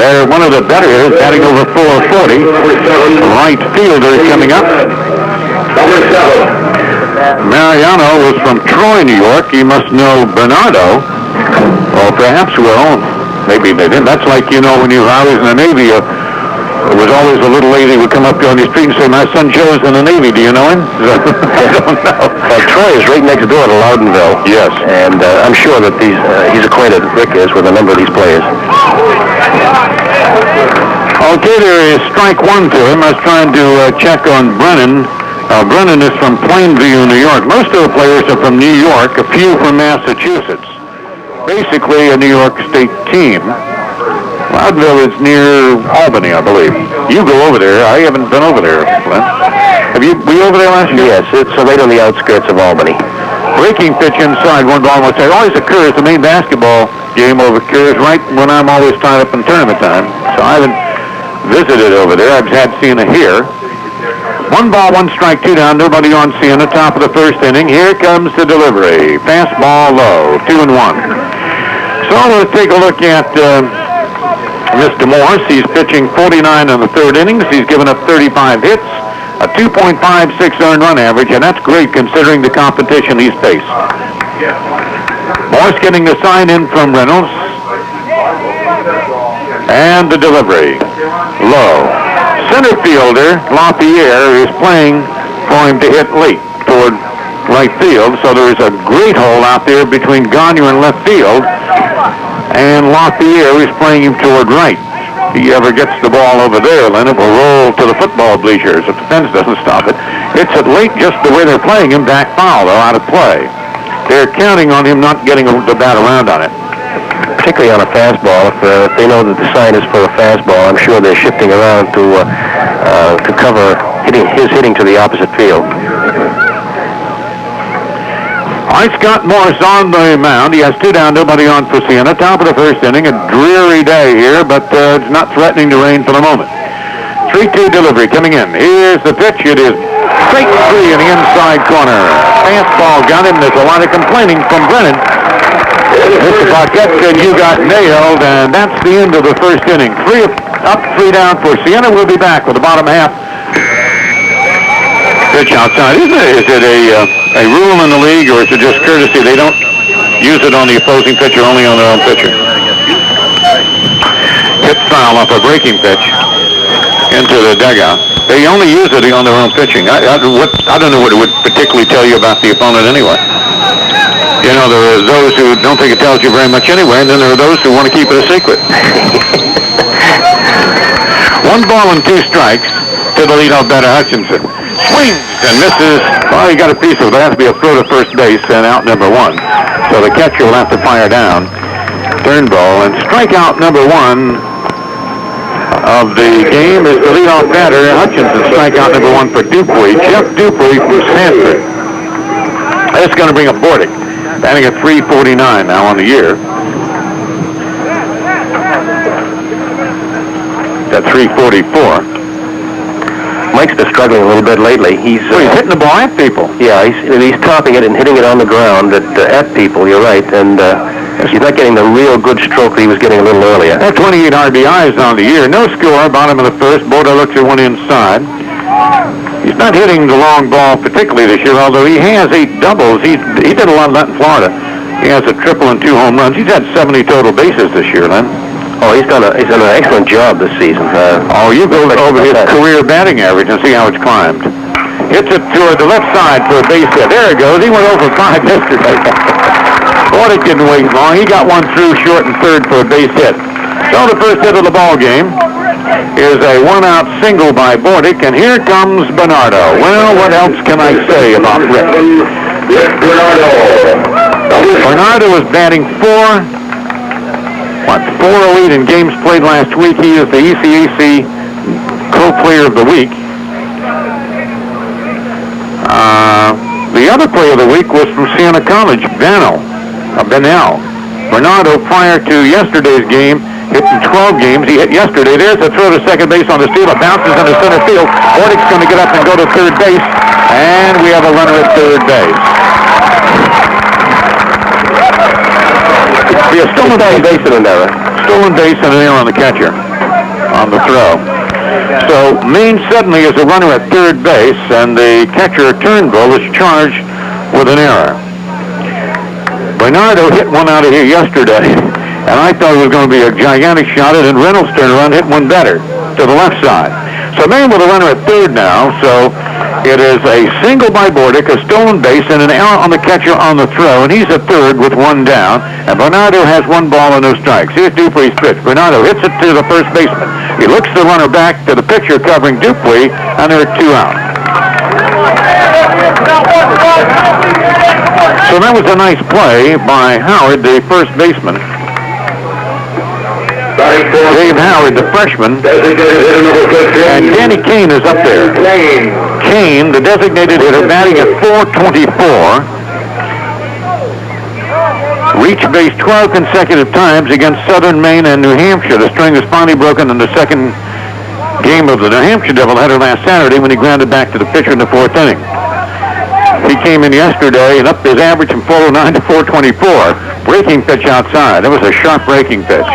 They're one of the better hitters, batting over 440. Right fielder coming up. Number 7. Mariano was from Troy, New York. He must know Bernardo. Or perhaps will. Maybe they didn't. That's like, you know, when you I was in the Navy, it was always a little lady would come up to you on the street and say, my son Joe's in the Navy. Do you know him? I don't know. Well, Troy is right next door to Loudonville. Yes. And I'm sure that he's acquainted, Rick is, with a number of these players. Okay, there is strike one to him. I was trying to check on Brennan. Brennan is from Plainview, New York. Most of the players are from New York, a few from Massachusetts. Basically a New York State team. Loudonville is near Albany, I believe. You go over there. I haven't been over there, Glenn. Were you over there last year? Yes, it's right on the outskirts of Albany. Breaking pitch inside, one ball almost there. Always occurs, the main basketball game occurs right when I'm always tied up in tournament time. So I haven't visited over there. I've had Siena here. 1 ball, 1 strike, 2 down. Nobody on Siena. Top of the first inning. Here comes the delivery. Fastball low. 2-1. So let's take a look at Mr. Morse. He's pitching 49 in the third innings. He's given up 35 hits, a 2.56 earned run average, and that's great considering the competition he's faced. Morse getting the sign in from Reynolds. And the delivery. Low. Center fielder, Lafayette, is playing for him to hit late toward right field, so there is a great hole out there between Gagner and left field, and Lafayette is playing him toward right. If he ever gets the ball over there, then it will roll to the football bleachers if the fence doesn't stop it. It's at late just the way they're playing him, back foul, though, out of play. They're counting on him not getting the bat around on it. Particularly on a fastball, if they know that the sign is for a fastball, I'm sure they're shifting around to cover his hitting to the opposite field. All right, Scott Morse on the mound. He has 2 down, nobody on for Siena. Top of the first inning, a dreary day here, but it's not threatening to rain for the moment. 3-2 delivery coming in. Here's the pitch. It is straight 3 in the inside corner. Fastball got him. There's a lot of complaining from Brennan. Mr. Paquette said you got nailed, and that's the end of the first inning. 3 up, 3 down for Siena. We'll be back with the bottom half. Pitch outside. Is it a rule in the league, or is it just courtesy? They don't use it on the opposing pitcher, only on their own pitcher. Hit foul off a breaking pitch into the dugout. They only use it on their own pitching. I don't know what it would particularly tell you about the opponent anyway. You know, there are those who don't think it tells you very much anyway, and then there are those who want to keep it a secret. 1 ball and 2 strikes to the leadoff batter, Hutchinson. Swings and misses. Well, he got a piece of it. It has to be a throw to first base and out number 1. So the catcher will have to fire down. Turnbull, and strikeout number 1 of the game is the leadoff batter, Hutchinson. Strikeout number 1 for Dupuy. Jeff Dupuy from Stanford. That's going to bring up Bordick. Batting at 349 now on the year. At 344. Mike's been struggling a little bit lately. He's hitting the ball at people. Yeah, he's topping it and hitting it on the ground at people. You're right, and he's not getting the real good stroke that he was getting a little earlier. 28 RBIs on the year. No score. Bottom of the first. Borda looks at one inside. He's not hitting the long ball particularly this year, although he has 8 doubles. He did a lot of that in Florida. He has a triple and 2 home runs. He's had 70 total bases this year, Len. Oh, he's done an excellent job this season. You go over his career batting average and see how it's climbed. Hits it toward the left side for a base hit. There it goes. He went over 5 yesterday. Bordick didn't wait long. He got one through short and third for a base hit. So the first hit of the ball game is a 1-out single by Bordick, and here comes Bernardo. Well, what else can I say about Rick? Bernardo is batting 408 in games played last week. He is the ECAC Co-Player of the Week. The other Player of the Week was from Siena College, Benell. Bernardo, prior to yesterday's game, hit in 12 games. He hit yesterday. There's a throw to second base on the steal. It bounces into center field. Bordick's going to get up and go to third base. And we have a runner at third base. Be a stolen base and an error. Stolen base and an error on the catcher. on the throw. So Maine suddenly is a runner at third base, and the catcher Turnbull is charged with an error. Bernardo hit one out of here yesterday, and I thought it was going to be a gigantic shot, and then Reynolds turned around and hit one better to the left side. So Maine with a runner at third now, so it is a single by Bordick, a stolen base, and an error on the catcher on the throw, and he's at third with one down, and Bernardo has one ball and no strikes. Here's Dupuis' pitch. Bernardo hits it to the first baseman. He looks the runner back to the pitcher covering Dupuis, and there are two out. So that was a nice play by Howard, the first baseman. Dave Howard, the freshman, and Danny Kane is up there. Kane, the designated hitter, batting at .424. Reached base 12 consecutive times against Southern Maine and New Hampshire. The string was finally broken in the second game of the New Hampshire doubleheader last Saturday when he grounded back to the pitcher in the fourth inning. He came in yesterday and upped his average from .409 to .424. Breaking pitch outside. That was a sharp breaking pitch.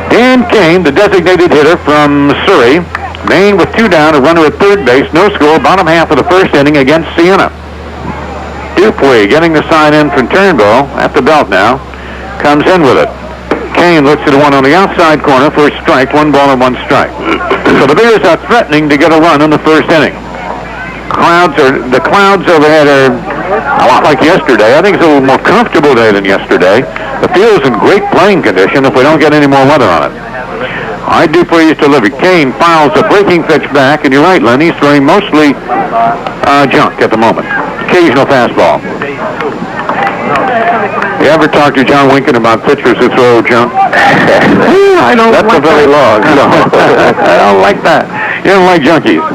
Dan Kane, the designated hitter from Surrey. Maine with two down, a runner at third base, no score, bottom half of the first inning against Siena. Dupuis getting the sign in from Turnbull at the belt now. Comes in with it. Kane looks at the one on the outside corner for a strike, 1 ball and 1 strike. So the Bears are threatening to get a run in the first inning. The clouds overhead are a lot like yesterday. I think it's a little more comfortable day than yesterday. The field's in great playing condition if we don't get any more weather on it. I Dupuis delivery. Kane files a breaking pitch back, and you're right, Len, he's throwing mostly junk at the moment. Occasional fastball. You ever talk to John Winkin about pitchers who throw junk? I don't. That's like a very long. I don't like that. You don't like junkies.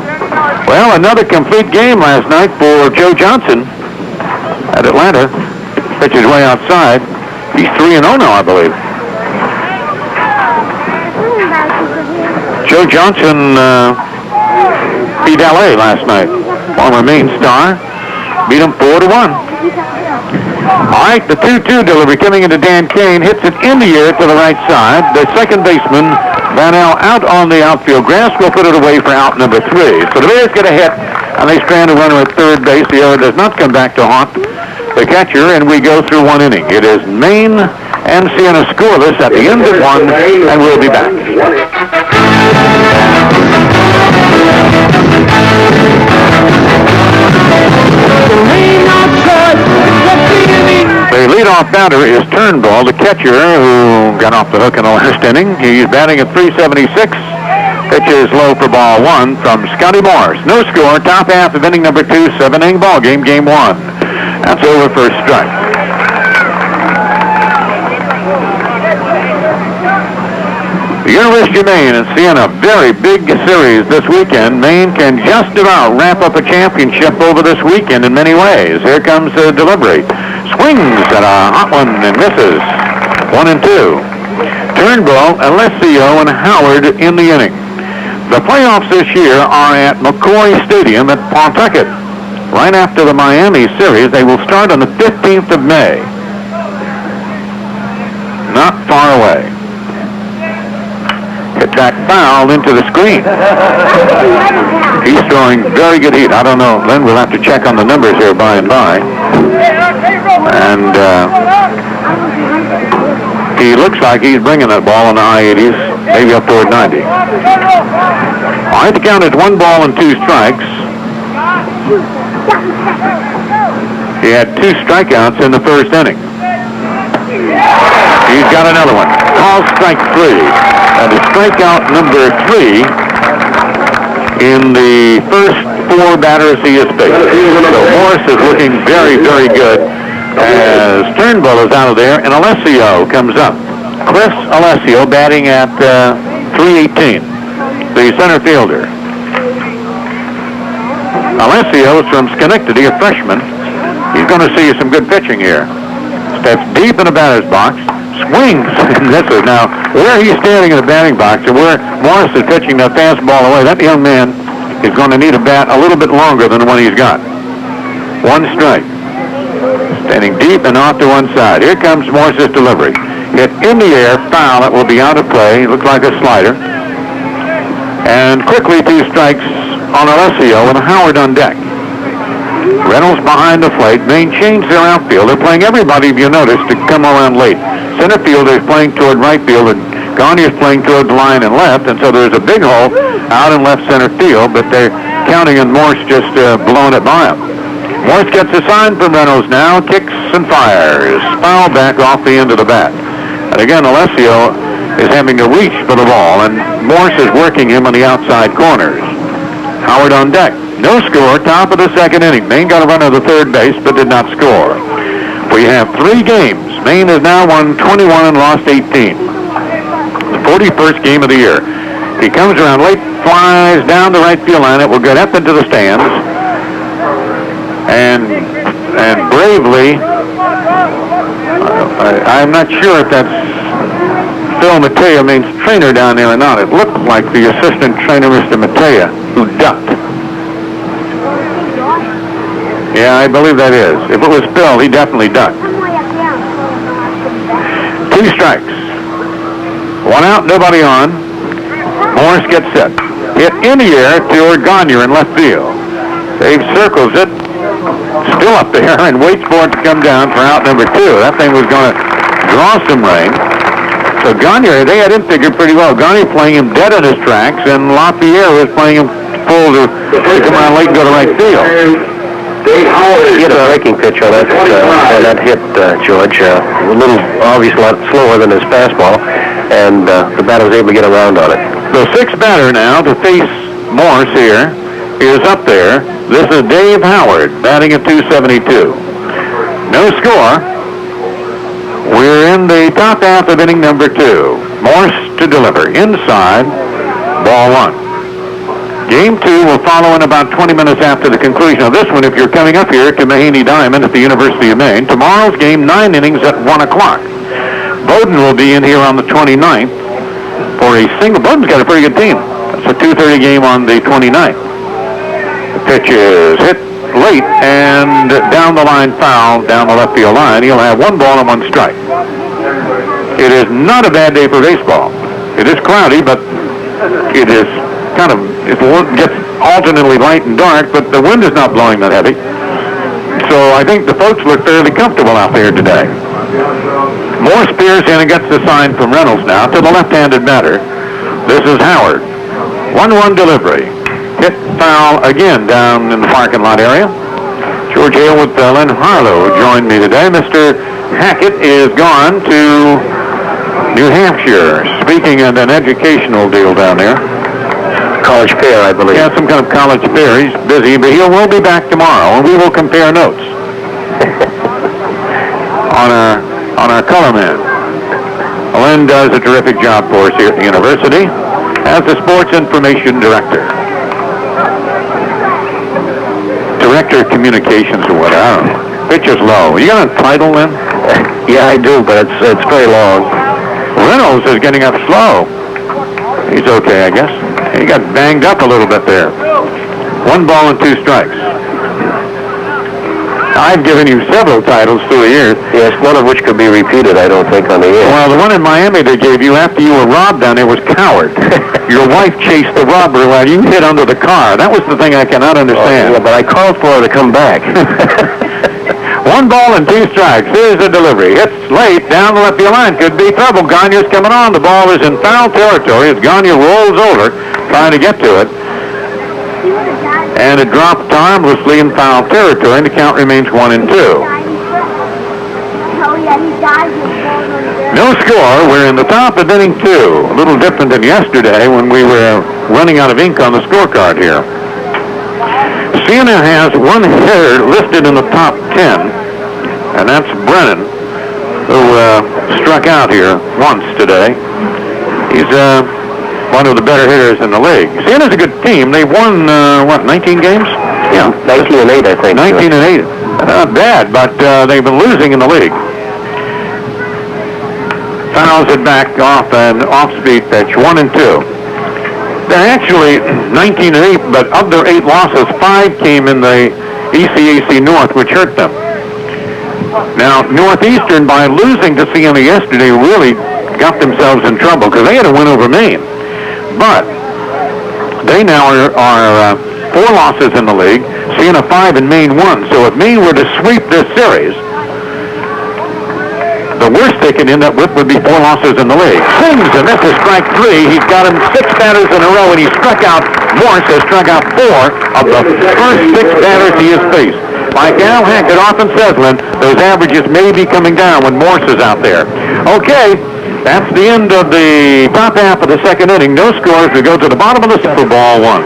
Well, another complete game last night for Joe Johnson at Atlanta. Pitches way outside. He's 3-0 now, I believe. Joe Johnson beat LA last night. Former Maine star. Beat him 4-1. All right, the 2-2 delivery coming into Dan Kane. Hits it in the air to the right side. The second baseman, Van El, out on the outfield grass, will put it away for out number 3. So the Bears get a hit, and they strand a runner at third base. The error does not come back to haunt the catcher, and we go through one inning. It is Maine and Siena scoreless at the end of one, and we'll be back. The leadoff batter is Turnbull, the catcher, who got off the hook in the last inning. He's batting at .376. Pitches low for ball 1 from Scotty Morris. No score, top half of inning number 2, 7-inning ball game, game 1. That's over for a strike. The University of Maine and Siena, very big series this weekend. Maine can just about wrap up a championship over this weekend in many ways. Here comes the delivery. Swings at a hot one and misses. 1-2. Turnbull, Alessio, and Howard in the inning. The playoffs this year are at McCoy Stadium at Pawtucket. Right after the Miami series, they will start on the 15th of May. Not far away. Hit that foul into the screen. He's throwing very good heat. I don't know, Len, we'll have to check on the numbers here by and by. And he looks like he's bringing that ball in the high 80s, maybe up toward 90. All right, the count is 1 ball and 2 strikes. He had 2 strikeouts in the first inning. He's got another one. Call strike 3. And a strikeout number 3 in the first 4 batters he has faced. So Morris is looking very, very good as Turnbull is out of there and Alessio comes up. Chris Alessio batting at .318, the center fielder. Alessio is from Schenectady, a freshman. He's going to see some good pitching here. Steps deep in the batter's box. Swings and misses. Now, where he's standing in the batting box and where Morris is pitching that fastball away, that young man is going to need a bat a little bit longer than the one he's got. 1 strike. Standing deep and off to one side. Here comes Morris's delivery. hit in the air, foul. That will be out of play. Looks like a slider. And quickly 2 strikes on Alessio with Howard on deck. Reynolds behind the plate. Maine changed their outfield. They're playing everybody, if you notice, to come around late. Center fielder is playing toward right field, and Gagner's playing toward the line and left, and so there's a big hole out in left center field, but they're counting on Morse just blowing it by him. Morse gets a sign from Reynolds now, kicks and fires. Foul back off the end of the bat. And again, Alessio is having to reach for the ball, and Morse is working him on the outside corners. Howard on deck. No score, top of the second inning. Maine got a run to the third base, but did not score. We have 3 games. Maine has now won 21 and lost 18. The 41st game of the year. He comes around late, flies down the right field line. It will get up into the stands. And bravely, I'm not sure if that's Phil Matea, Maine's trainer down there or not. It looked like the assistant trainer, Mr. Matea, who ducked. Yeah, I believe that is. If it was Phil, he definitely ducked. 2 strikes. 1 out, nobody on. Morris gets set. Hit in the air toward Gagner in left field. Dave circles it, still up there, and waits for it to come down for out number 2. That thing was going to draw some rain. So Gagner, they had him figured pretty well. Gagner playing him dead on his tracks, and LaPierre was playing him full to come around late and go to right field. He hit a breaking pitch on that hit, George. A little, obviously, a lot slower than his fastball, and the batter was able to get around on it. The 6th batter now to face Morse here is up there. This is Dave Howard, batting at .272. No score. We're in the top half of inning number 2. Morse to deliver. Inside, ball 1. Game 2 will follow in about 20 minutes after the conclusion of this one if you're coming up here to Mahaney Diamond at the University of Maine. Tomorrow's game, 9 innings at 1 o'clock. Bowdoin will be in here on the 29th for a single. Bowdoin's got a pretty good team. It's a 2:30 game on the 29th. The pitch is hit late and down the line foul, down the left field line. He'll have 1 ball and 1 strike. It is not a bad day for baseball. It is cloudy, but it is kind of, it gets alternately light and dark, but the wind is not blowing that heavy. So I think the folks look fairly comfortable out there today. Morse spears in and gets the sign from Reynolds now to the left-handed batter. This is Howard. 1-1 delivery. Hit foul again down in the parking lot area. George Hale with Len Harlow joined me today. Mr. Hackett is gone to New Hampshire, speaking at an educational deal down there. College fair, I believe. Yeah, some kind of college fair. He's busy, but he will be back tomorrow, and we will compare notes on our color man. Len does a terrific job for us here at the university as the sports information director. Director of communications or whatever. I don't know. Pitch is low. You got a title, Len? Yeah, I do, but it's very long. Reynolds is getting up slow. He's okay, I guess. He got banged up a little bit there. 1 ball and 2 strikes. I've given you several titles through the years. Yes, none of which could be repeated, I don't think, on the air. Well, the one in Miami they gave you after you were robbed down there was coward. Your wife chased the robber while you hid under the car. That was the thing I cannot understand. Yeah, but I called for her to come back. 1 ball and 2 strikes. Here's the delivery. It's late down the left field line. Could be trouble. Gagner's coming on. The ball is in foul territory as Gagner rolls over trying to get to it. And it dropped harmlessly in foul territory, and the count remains 1-2. No score. We're in the top of inning 2. A little different than yesterday when we were running out of ink on the scorecard here. Siena has 1 hitter listed in the top 10, and that's Brennan, who struck out here once today. He's one of the better hitters in the league. Siena's a good team. They've won, 19 games? Yeah. 19-8, I think. 19-8. Not bad, but they've been losing in the league. Fouls it back off an off-speed pitch, 1-2. They're actually 19-8, but of their 8 losses, 5 came in the ECAC North, which hurt them. Now, Northeastern, by losing to Siena yesterday, really got themselves in trouble because they had a win over Maine. But they now are 4 losses in the league, Siena 5 and Maine 1. So if Maine were to sweep this series, the worst they could end up with would be 4 losses in the league. Sings, and this is strike 3. He's got him 6 batters in a row, and he struck out, Morse has struck out 4 of the first 6 batters he has faced. Like Al Hackett often says, Lynn, those averages may be coming down when Morse is out there. Okay, that's the end of the top half of the second inning. No scores. We go to the bottom of the Super Ball 1.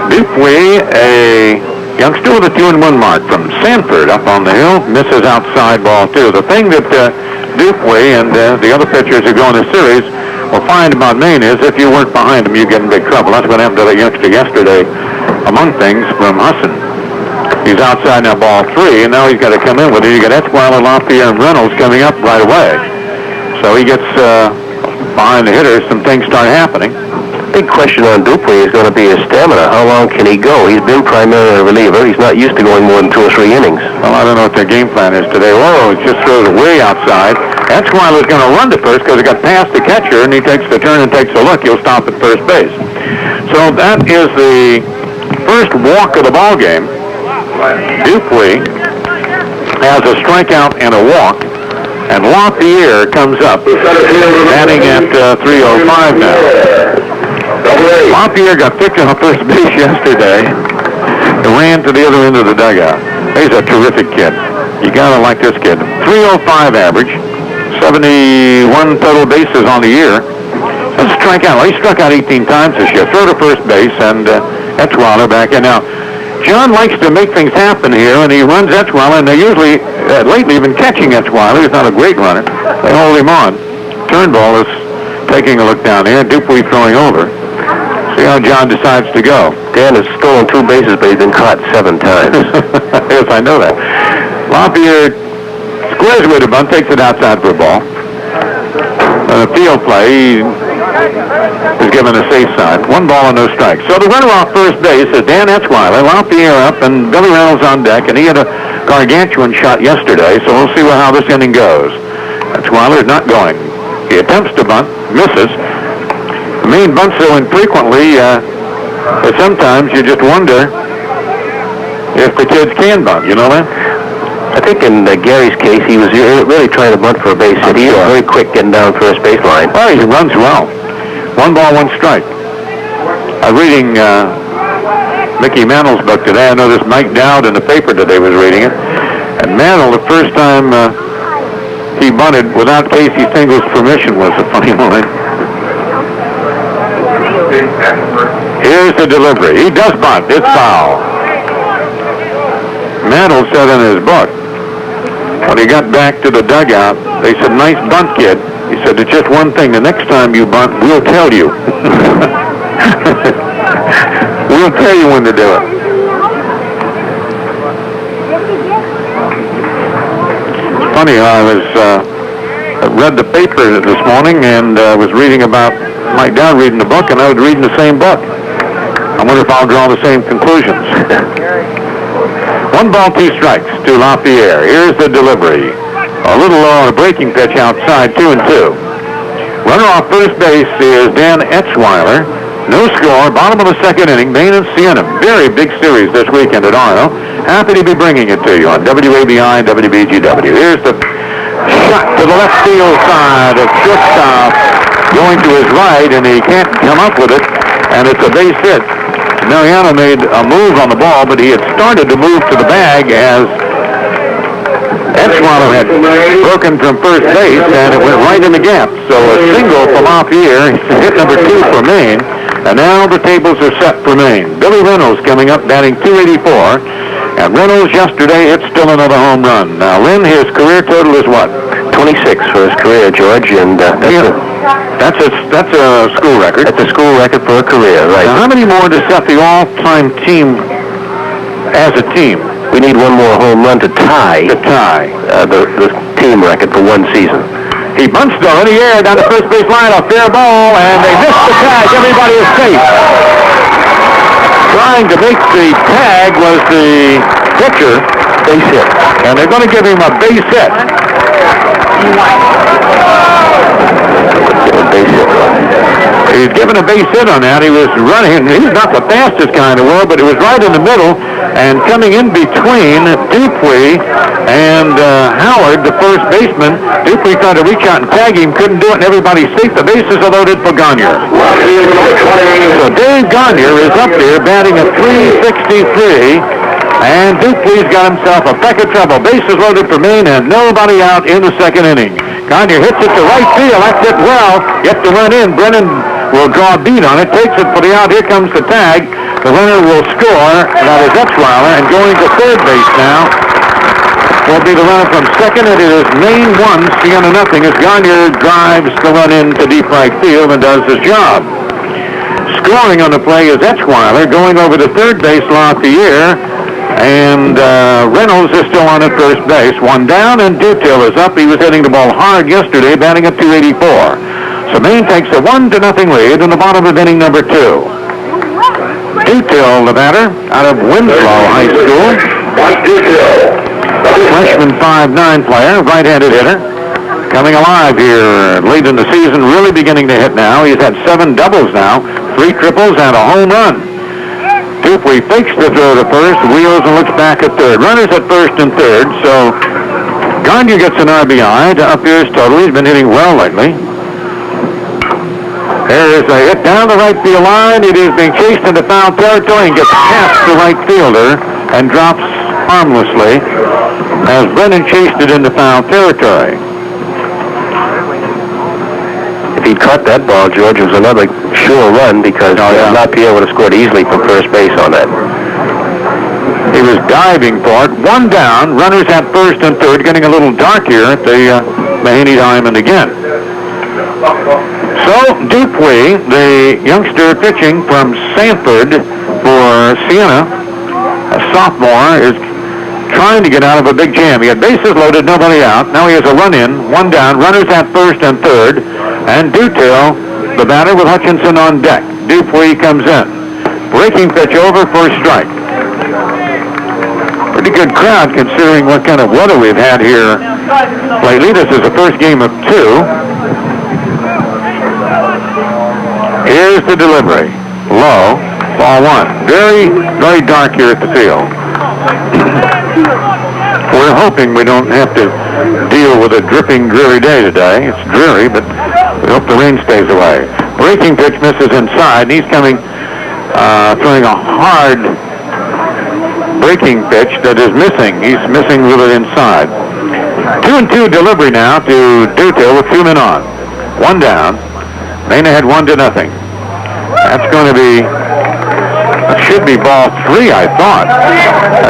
Dupuis, a youngster with a 2-1 mark from Sanford up on the hill, misses outside ball 2. The thing that Dupuis and the other pitchers who go in the series will find about Maine is if you work behind them, you get in big trouble. That's what happened to the youngster yesterday, among things, from Husson. He's outside now, ball 3, and now he's got to come in with it. You got Etzweiler, LaPierre, and Reynolds coming up right away. So he gets behind the hitters. Some things start happening. Big question on Dupuis is going to be his stamina. How long can he go? He's been primarily a reliever. He's not used to going more than 2 or 3 innings. Well, I don't know what their game plan is today. Whoa, it just throws it way outside. Etzweiler's going to run to first because he got past the catcher, and he takes the turn and takes a look. He'll stop at first base. So that is the first walk of the ball game. Dupuis has a strikeout and a walk, and LaPierre comes up, batting at 305 now. LaPierre got picked on first base yesterday and ran to the other end of the dugout. He's a terrific kid. You gotta like this kid. 305 average, 71 total bases on the year. That's a strikeout. Well, he struck out 18 times this year. Throw to first base, and Etzweiler back in. Now, John likes to make things happen here, and he runs Etzweiler, and they usually, lately, been catching Etzweiler. He's not a great runner. They hold him on. Turnbull is taking a look down here. Dupuis throwing over. See how John decides to go. Dan has stolen 2 bases, but he's been caught 7 times. Yes, I know that. LaPierre squares with a bunt, takes it outside for a ball. On a field play, he is given a safe side. 1 ball and no strikes. So the runner off first base is Dan Etzweiler. LaPierre up, and Billy Reynolds on deck, and he had a gargantuan shot yesterday, so we'll see how this inning goes. Etzweiler is not going. He attempts to bunt, misses. Maine bunts so infrequently that sometimes you just wonder if the kids can bunt, you know that? I think in Gary's case, he was really trying to bunt for a base hit. He was very quick getting down first baseline. Well, he runs well. 1 ball, 1 strike. I was reading Mickey Mantle's book today. I know this Mike Dowd in the paper today was reading it. And Mantle, the first time he bunted without Casey Single's permission was a funny line. Here's the delivery. He does bunt. It's foul. Mantle said in his book, when he got back to the dugout, they said, "Nice bunt, kid." He said, "It's just one thing. The next time you bunt, we'll tell you." We'll tell you when to do it. It's funny, I read the paper this morning and was reading about Mike Dowd reading the book, and I was reading the same book. I wonder if I'll draw the same conclusions. 1 ball, 2 strikes to LaPierre. Here's the delivery. A little low on a breaking pitch outside, 2-2. Runner off first base is Dan Etzweiler. No score, bottom of the second inning. Maine and Siena. Very big series this weekend at Arno. Happy to be bringing it to you on WABI and WBGW. Here's the shot to the left field side of shortstop, going to his right, and he can't come up with it, and it's a base hit. Mariano made a move on the ball, but he had started to move to the bag as Etzweiler had broken from first base, and it went right in the gap. So a single for LaPierre, hit number 2 for Maine, and now the tables are set for Maine. Billy Reynolds coming up, batting .284, and Reynolds yesterday hit still another home run. Now, Lynn, his career total is what? 26 for his career, George, and that's a school record. That's a school record for a career, right? Now, how many more to set the all-time team as a team? We need 1 more home run to tie the team record for 1 season. He bunts though in the air down the first base line, a fair ball, and they missed the tag. Everybody is safe. Trying to make the tag was the pitcher. Base hit. And they're going to give him a base hit. Base hit. He's given a base hit on that. He was running. He's not the fastest guy in the world, but it was right in the middle and coming in between Dupuy and Howard, the first baseman. Dupuy tried to reach out and tag him, couldn't do it, and everybody's safe. The bases are loaded for Gagne. So Dave Gagne is up there batting at .363, and Dupuy's got himself a peck of trouble. Bases loaded for Maine and nobody out in the second inning. Gagne hits it to right field. That's it well. Gets the run in. Brennan will draw a beat on it. Takes it for the out. Here comes the tag. The runner will score. That is Etzweiler. And going to third base now will be the runner from second. And it is Maine 1, Siena nothing, as Gagne drives the run into deep right field and does his job. Scoring on the play is Etzweiler. Going over to third base, Lafayette. And Reynolds is still on at first base. One down, and Dutil is up. He was hitting the ball hard yesterday, batting at .284. So Maine takes a 1-0 lead in the bottom of inning number 2. Dutil, the batter, out of Winslow High School. Freshman 5'9" player, right-handed hitter. Coming alive here late in the season, really beginning to hit now. He's had 7 doubles now, 3 triples, and a home run. Dupuy fakes the throw to first, wheels and looks back at third. Runners at first and third, so Gagne gets an RBI to up his total. He's been hitting well lately. There is a hit down the right field line. It is being chased into foul territory and gets past the right fielder and drops harmlessly as Brennan chased it into foul territory. If he'd caught that ball, George, it was another sure run because Lapierre would have scored easily from first base on that. He was diving for it. One down. Runners at first and third. Getting a little dark here at the Mahaney Diamond again. So Dupuy, the youngster pitching from Sanford for Siena, a sophomore, is trying to get out of a big jam. He had bases loaded, nobody out. Now he has a run in, one down. Runners at first and third. And Dutil, the batter, with Hutchinson on deck. Dupuy comes in. Breaking pitch over for a strike. Pretty good crowd considering what kind of weather we've had here lately. This is the first game of 2. Here's the delivery. Low. Ball 1. Very, very dark here at the field. We're hoping we don't have to deal with a dripping, dreary day today. It's dreary, but we hope the rain stays away. Breaking pitch misses inside, and he's coming, throwing a hard breaking pitch that is missing. He's missing with it inside. 2-2 delivery now to Dutil with 2 men on. 1 down. Maine ahead 1-0. That's going to be, it should be ball 3, I thought.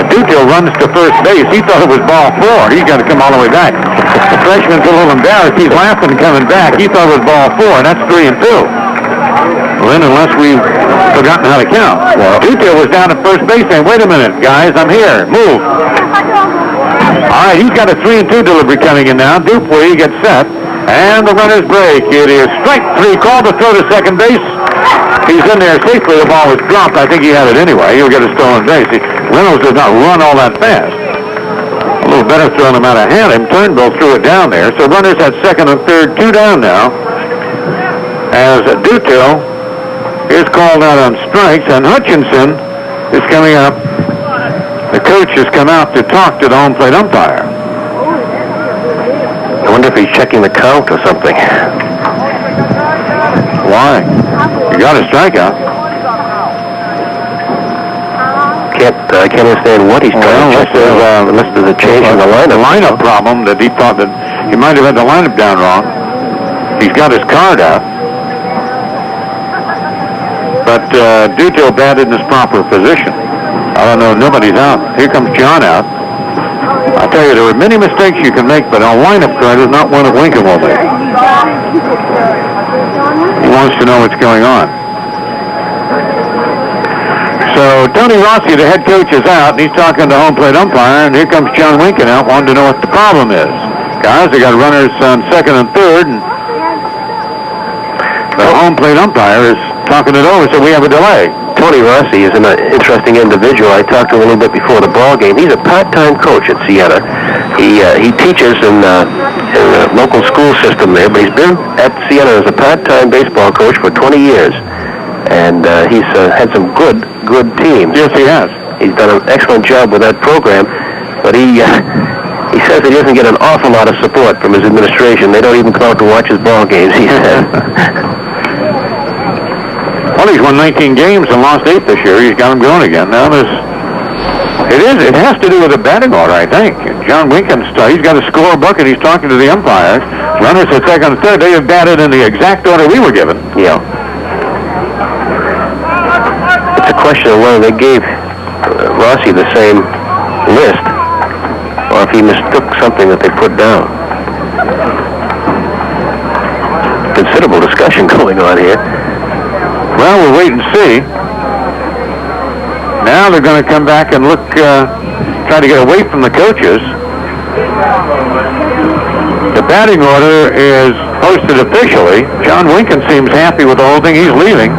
Dutil runs to first base. He thought it was ball 4. He's got to come all the way back. The freshman's a little embarrassed. He's laughing and coming back. He thought it was ball 4, and that's 3-2. Well, then, unless we've forgotten how to count. Well, Dutil was down at first base saying, wait a minute, guys, I'm here. Move. All right, he's got a 3-2 delivery coming in now. Dupuy gets set, and the runners break. It is strike 3, called to throw to second base. He's in there safely. The ball was dropped. I think he had it anyway. He'll get a stolen base. Reynolds does not run all that fast. A little better throw no matter had him. Turnbull threw it down there. So runners at second and third, 2 down now. As Dutil is called out on strikes, and Hutchinson is coming up. The coach has come out to talk to the home plate umpire. I wonder if he's checking the count or something. Why? You got a strikeout. I can't understand what he's trying to check. Unless there's a change in the lineup. The lineup problem that he thought that he might have had the lineup down wrong. He's got his card out. But Dutil batted in his proper position. I don't know, nobody's out. Here comes John out. I tell you, there are many mistakes you can make, but a lineup card is not one that Lincoln will make. He wants to know what's going on. So Tony Rossi, the head coach, is out, and he's talking to home plate umpire, and here comes John Winkin out, wanting to know what the problem is. Guys, they got runners on second and third, and the home plate umpire is talking it over, so we have a delay. Tony Rossi is an interesting individual. I talked to him a little bit before the ball game. He's a part-time coach at Siena. He teaches in the local school system there, but he's been at Siena as a part-time baseball coach for 20 years. And he's had some good teams. Yes, he has. He's done an excellent job with that program, but he says that he doesn't get an awful lot of support from his administration. They don't even come out to watch his ball games, he said. Well, he's won 19 games and lost 8 this year. He's got them going again. Now, it has to do with the batting order, I think. John Winkins, he's got a score book, and he's talking to the umpires. Runners at second and third, they have batted in the exact order we were given. Yeah. It's a question of whether they gave Rossi the same list, or if he mistook something that they put down. Considerable discussion going on here. Well, we'll wait and see. Now they're going to come back and look, try to get away from the coaches. The batting order is posted officially. John Winkins seems happy with the whole thing. He's leaving.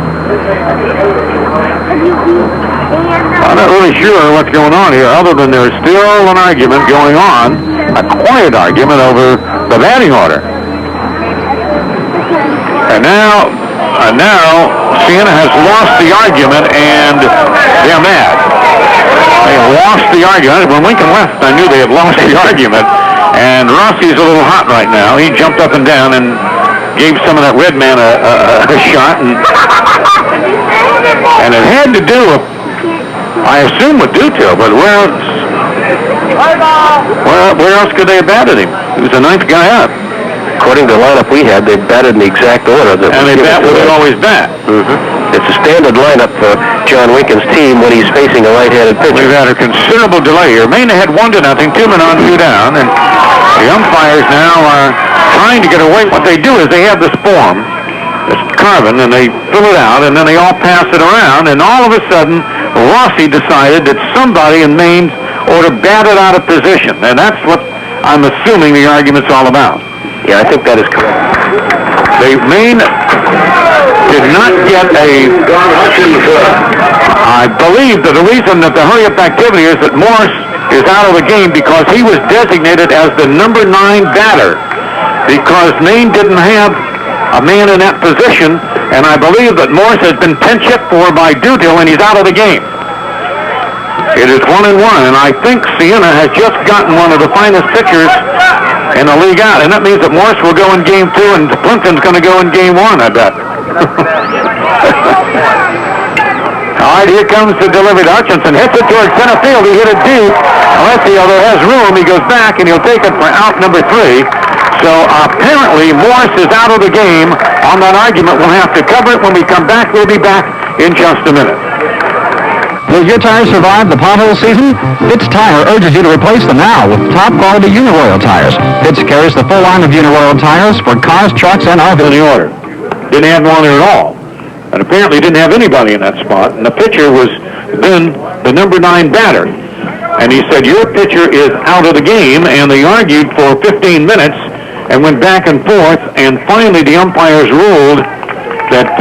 I'm not really sure what's going on here, other than there's still an argument going on, a quiet argument over the batting order. And now Siena has lost the argument, and they're mad. They lost the argument. When Lincoln left, I knew they had lost the argument. And Rossi's a little hot right now. He jumped up and down and gave some of that red man a shot. And it had to do with, I assume with Dutil, but where else could they have batted him? He was the 9th guy up. According to the lineup we had, they batted in the exact order. And they bat where they always bat. Mm-hmm. It's a standard lineup for John Winkins' team when he's facing a right-handed pitcher. We've had a considerable delay here. Maine had 1-0, 2 men on, 2 down, and the umpires now are trying to get away. What they do is they have this form, this carbon, and they fill it out, and then they all pass it around, and all of a sudden, Rossi decided that somebody in Maine ought to bat it out of position, and that's what I'm assuming the argument's all about. Yeah, I think that is correct. Maine did not get I believe that the reason that the hurry-up activity is that Morse is out of the game because he was designated as the number 9 batter, because Maine didn't have a man in that position, and I believe that Morse has been pinch hit for by Dutil, and he's out of the game. It is 1-1, and I think Siena has just gotten one of the finest pitchers in the league out, and that means that Morse will go in game 2 and Plimpton's going to go in game 1, I bet. All right, here comes the delivery to Hutchinson. Hits it towards center field. He hit it deep. Alessio, though, has room. He goes back, and he'll take it for out number 3. So apparently Morse is out of the game on that argument. We'll have to cover it when we come back. We'll be back in just a minute. Will your tires survive the pothole season? Fitz Tire urges you to replace them now with top-quality Uniroyal tires. Fitz carries the full line of Uniroyal tires for cars, trucks, and RVs. In the order. Didn't have one there at all. And apparently didn't have anybody in that spot. And the pitcher was then the number 9 batter. And he said, your pitcher is out of the game. And they argued for 15 minutes and went back and forth. And finally the umpires ruled that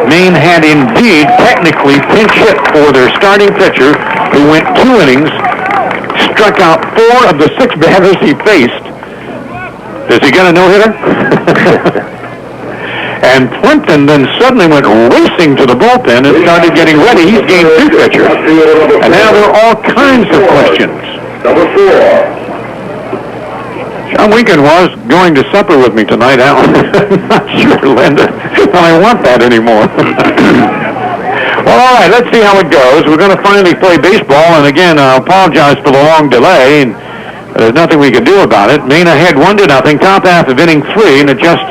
Maine had indeed technically pinch hit for their starting pitcher, who went 2 innings, struck out 4 of the 6 batters he faced. Does he get a no-hitter? And Plimpton then suddenly went racing to the bullpen and started getting ready. He's gained 2 pitchers. And now there are all kinds of questions. Number 4. John Winkins was going to supper with me tonight, Alan. I'm not sure, Linda, if I want that anymore. Well, all right, let's see how it goes. We're going to finally play baseball, and again, I apologize for the long delay, and there's nothing we can do about it. Maine ahead 1-0, top half of inning 3, and it just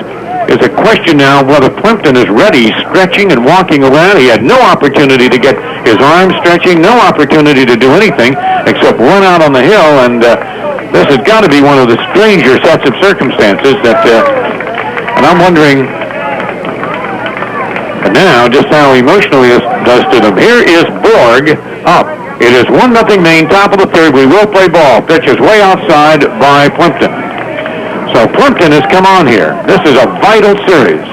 is a question now whether Plimpton is ready, stretching and walking around. He had no opportunity to get his arm stretching, no opportunity to do anything except run out on the hill, and this has got to be one of the stranger sets of circumstances that, and I'm wondering now just how emotional he does to them. Here is Borg up. It is 1-0 Maine, top of the 3rd. We will play ball. Pitch is way outside by Plimpton. So Plimpton has come on here. This is a vital series.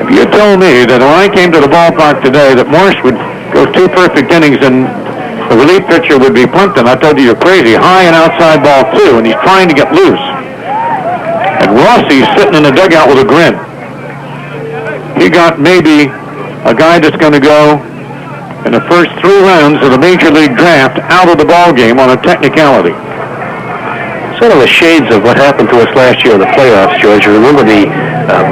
If you told me that when I came to the ballpark today that Morse would go 2 perfect innings and the relief pitcher would be Plimpton, I told you you're crazy. High and outside ball 2, and he's trying to get loose. And Rossi's sitting in the dugout with a grin. He got maybe a guy that's going to go in the first 3 rounds of the Major League Draft out of the ball game on a technicality. Sort of the shades of what happened to us last year in the playoffs, George. You remember the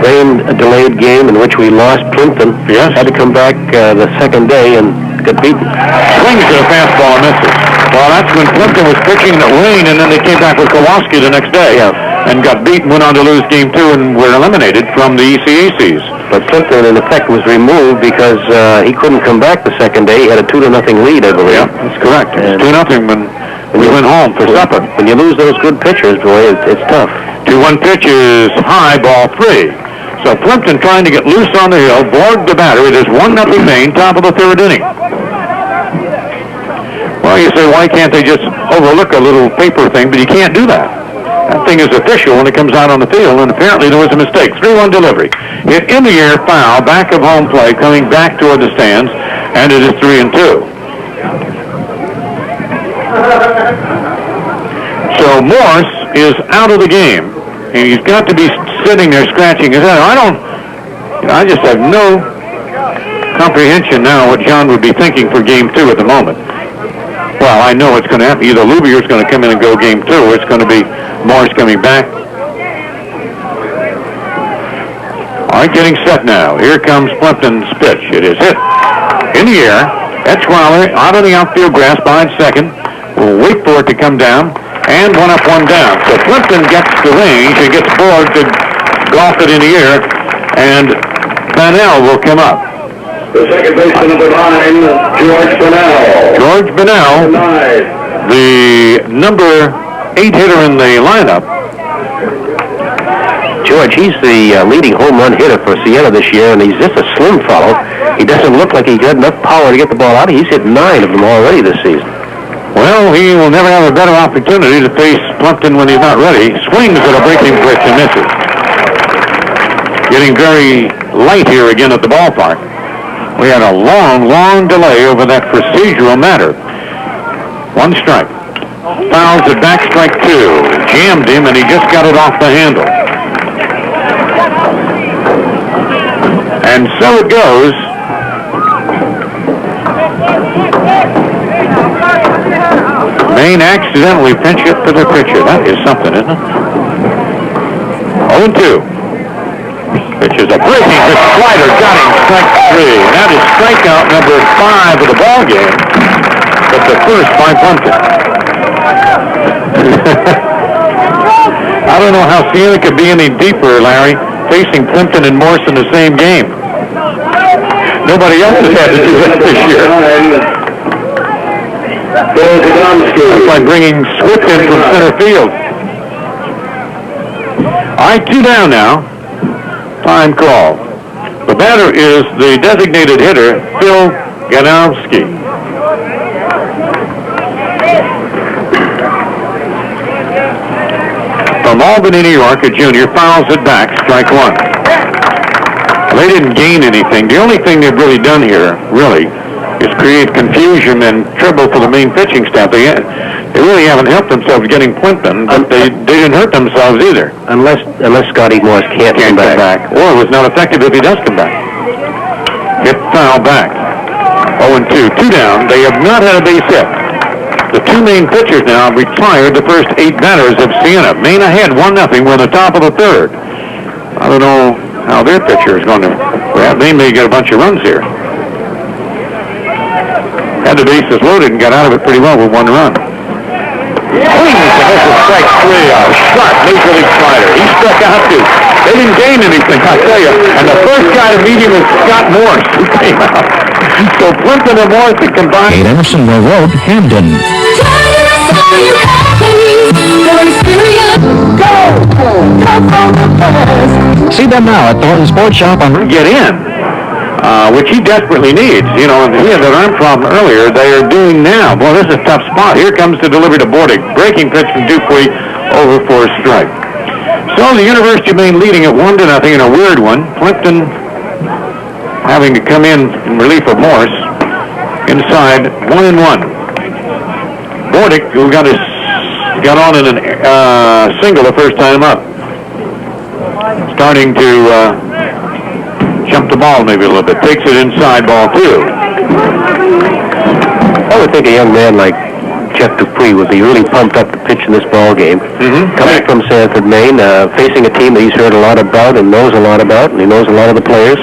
rain-delayed game in which we lost Plimpton? Yes. Had to come back the second day and got beaten. Swings to the fastball and misses. Well, that's when Plimpton was pitching in the rain, and then they came back with Kowalski the next day. Yeah. And got beaten, went on to lose game 2, and were eliminated from the ECACs. But Plimpton, in effect, was removed because he couldn't come back the second day. He had a 2-0 lead, I believe. Yeah, that's correct. It was 2-0 when we went home for supper. When you lose those good pitchers, boy, it's tough. 2-1 pitch is high, ball 3. So Plimpton trying to get loose on the hill. Borg the batter. It is 1-0 Maine, top of the 3rd inning. Well, you say, why can't they just overlook a little paper thing? But you can't do that. That thing is official when it comes out on the field, and apparently there was a mistake. 3-1 delivery. Hit in the air, foul, back of home plate, coming back toward the stands, and it is 3-2. So Morse is out of the game, and he's got to be sitting there scratching his head. I just have no comprehension now what John would be thinking for game 2 at the moment. Well, I know it's going to happen. Either Loubier's going to come in and go game 2, or it's going to be Morse coming back. All right, getting set now. Here comes Plimpton's pitch. It is hit in the air. Etchweiler out on the outfield grass behind second. We'll wait for it to come down. And 1 up, 1 down. So Plimpton gets the range and gets Borg to golf it in the air. And Bennell will come up. The second baseman, number 9, George Bennell. George Bennell, the number 8 hitter in the lineup. George, he's the leading home run hitter for Siena this year, and he's just a slim fellow. He doesn't look like he's got enough power to get the ball out. He's hit 9 of them already this season. Well, he will never have a better opportunity to face Plimpton when he's not ready. Swings at a breaking pitch and misses. Getting very light here again at the ballpark. We had a long delay over that procedural matter. 1 strike. Fouls it back, strike 2. Jammed him, and he just got it off the handle. And so it goes. Maine accidentally pinch hit for the pitcher. That is something, isn't it? 0-2. Pitch is a breaking pitch. Slider got him, strike 3. And that is strikeout number 5 of the ball game. But the first by Plimpton. I don't know how Siena could be any deeper, Larry, facing Plimpton and Morse in the same game. Nobody else has had to do that this year. It's like bringing Swift in from center field. All right, 2 down now. Time call. The batter is the designated hitter, Phil Ganowski. From Albany, New York, a junior, fouls it back, strike 1. They didn't gain anything. The only thing they've really done here, really, is create confusion and trouble for the Maine pitching staff. They really haven't helped themselves getting Plimpton, but they didn't hurt themselves either. Unless Scotty Morse can't come back. Or it was not effective if he does come back. Hit foul back. 0-2. 2 down. They have not had a base hit. The 2 Maine pitchers now have retired the first 8 batters of Siena. Maine ahead 1-0. We're in the top of the 3rd. I don't know how their pitcher is going to... Well, they may get a bunch of runs here. Had the bases loaded and got out of it pretty well with 1 run. Swings, and this is strike 3. A sharp Major League slider. He struck out too. They didn't gain anything, I tell you. And the first guy to meet him was Scott Morse, who came out. So Plimpton and Morse had combined. Kate Emersonville Road, Hamden. See them now at Thornton Sports Shop on Get in, which he desperately needs. You know, he had that arm problem earlier. They are doing now. Boy, this is a tough spot. Here comes the delivery to Bordick. Breaking pitch from Dupuy over for a strike. So the University of Maine leading at 1-0 in a weird one. Plimpton having to come in relief of Morse. Inside, 1-1. Bordick, who got on in a single the first time up, starting to jump the ball maybe a little bit. Takes it inside, ball 2. I would think a young man like Jeff Dupree would be really pumped up to pitch in this ball game. Coming from Sanford, Maine, facing a team that he's heard a lot about and knows a lot about, and he knows a lot of the players.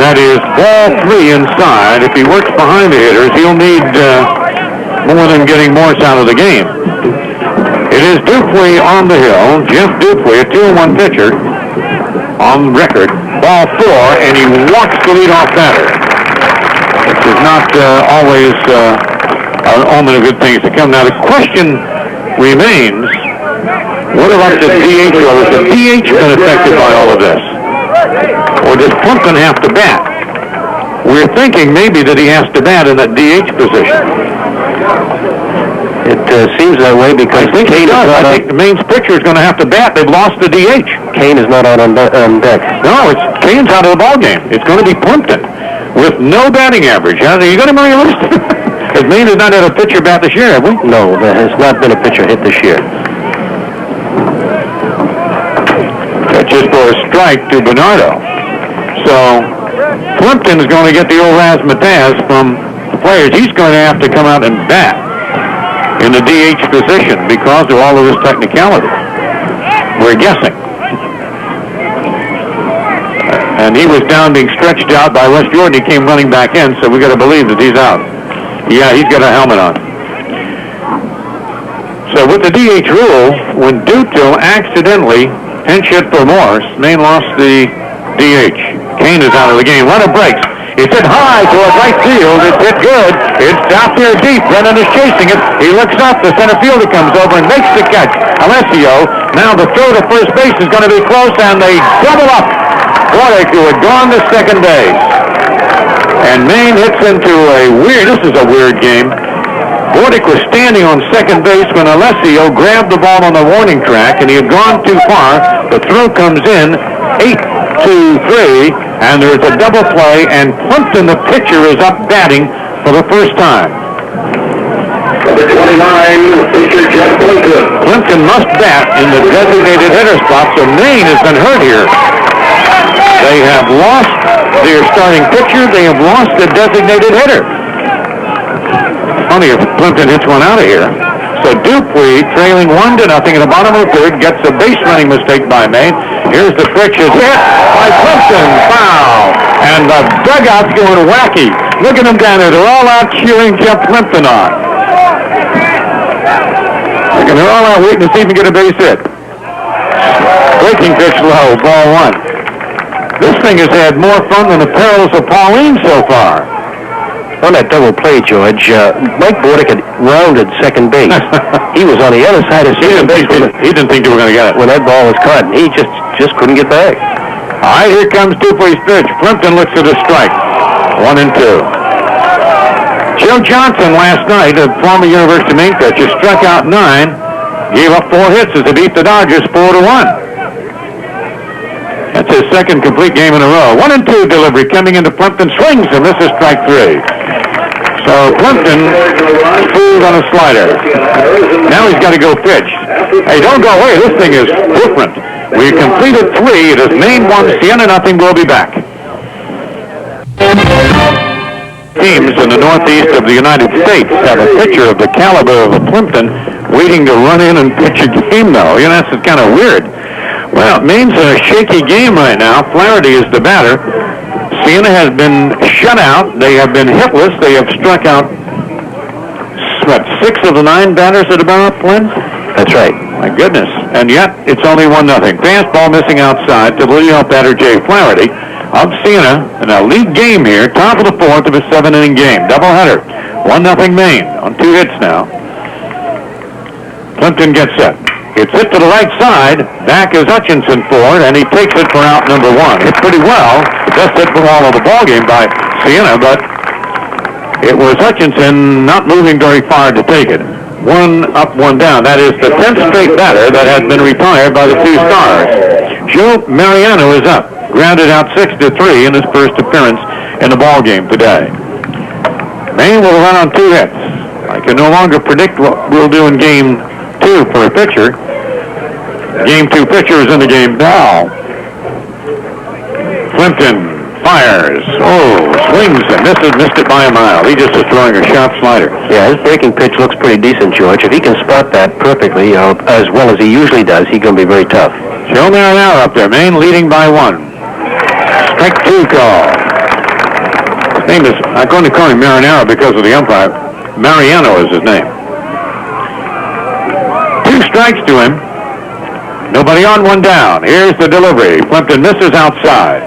That is ball 3 inside. If he works behind the hitters, he'll need more than getting Morse out of the game. It is Dupuy on the hill. Jeff Dupuy, a 2-1 pitcher, on record. Ball 4, and he walks the leadoff batter, which is not always an omen of good things to come. Now, the question remains, what about the DH? Or has the DH been affected by all of this? Or does Plumpton have to bat? We're thinking maybe that he has to bat in that DH position. It seems that way because I think Kane he does. I think the Maine's pitcher is going to have to bat. They've lost the DH. Kane is not out on deck. No, Kane's out of the ball game. It's going to be Plumpton with no batting average. You got him on your list? Because Maine has not had a pitcher bat this year, have we? No, there has not been a pitcher hit this year. That's just for a strike to Bernardo. So Plumpton is going to get the old razzmatazz from the players. He's going to have to come out and bat in the DH position because of all of this technicality. We're guessing. And he was down being stretched out by Wes Jordan. He came running back in, so we got to believe that he's out. Yeah, he's got a helmet on. So with the DH rule, when Dutil accidentally pinch hit for Morse, Maine lost the DH. Kane is out of the game. Runner breaks. It's hit high toward right field. It's hit good. It's out there deep. Brennan is chasing it. He looks up. The center fielder comes over and makes the catch. Alessio. Now the throw to first base is going to be close, and they double up. Bordick, who had gone to second base. And Maine hits into this is a weird game. Bordick was standing on second base when Alessio grabbed the ball on the warning track, and he had gone too far. The throw comes in, 8-2-3, and there's a double play, and Plumpton, the pitcher, is up batting for the first time. Number 29, pitcher Jeff Plumpton. Plumpton must bat in the designated hitter spot, so Maine has been hurt here. They have lost their starting pitcher. They have lost the designated hitter. Funny if Plumpton hits one out of here. So Dupuy, trailing 1-0 in the bottom of the third, gets a base running mistake by Maine. Here's the pitch is hit by Plumpton. Foul. And the dugout's going wacky. Look at them down there. They're all out cheering Jeff Plumpton on. And they're all out waiting to see if he can get a base hit. Breaking pitch low, ball 1. This thing has had more fun than the perils of Pauline so far. On that double play, George, Mike Bordick had rounded second base. He was on the other side of second base. He didn't think they were going to get it. When that ball was caught, he just couldn't get back. All right, here comes Dupuy's pitch. Plumpton looks at a strike. 1-2. Joe Johnson last night, a former University of Maine pitcher, struck out 9, gave up 4 hits as they beat the Dodgers 4-1. That's his second complete game in a row. 1-2 delivery coming into Plumpton. Swings and misses strike 3. So Plumpton fooled on a slider. Now he's got to go pitch. Hey, don't go away. This thing is different. We completed 3. It is Maine 1, Siena 0. We'll be back. Teams in the northeast of the United States have a pitcher of the caliber of a Plumpton waiting to run in and pitch a game, though. You know, that's kind of weird. Well, it means a shaky game right now. Flaherty is the batter. Siena has been shut out. They have been hitless. They have struck out, 6 of the 9 batters that have been up, Flynn? That's right. My goodness. And yet, it's only 1-0. Fastball missing outside to the leadoff batter, Jay Flaherty, of Siena in a league game here, top of the 4th of a 7-inning game. Doubleheader. 1-0 Maine on 2 hits now. Plumpton gets set. It's hit to the right side. Back is Hutchinson for it, and he takes it for out number 1. Hit pretty well. The best hit from all of the ball game by Siena, but it was Hutchinson not moving very far to take it. 1 up, 1 down. That is the 10th straight batter that has been retired by the 2 stars. Joe Mariano is up. grounded out 6-3 in his first appearance in the ball game today. Maine will run on 2 hits. I can no longer predict what we'll do in game 2 for a pitcher. Game 2 pitcher is in the game now. Plimpton fires. Oh, swings and misses, missed it by a mile. He just is throwing a sharp slider. Yeah, his breaking pitch looks pretty decent, George. If he can spot that perfectly, as well as he usually does, he's going to be very tough. Joe Marinaro up there, Maine leading by 1. Strike 2 call. His name is, I'm going to call him Marinaro because of the umpire. Mariano is his name. 2 strikes to him. Nobody on, 1 down. Here's the delivery. Plimpton misses outside.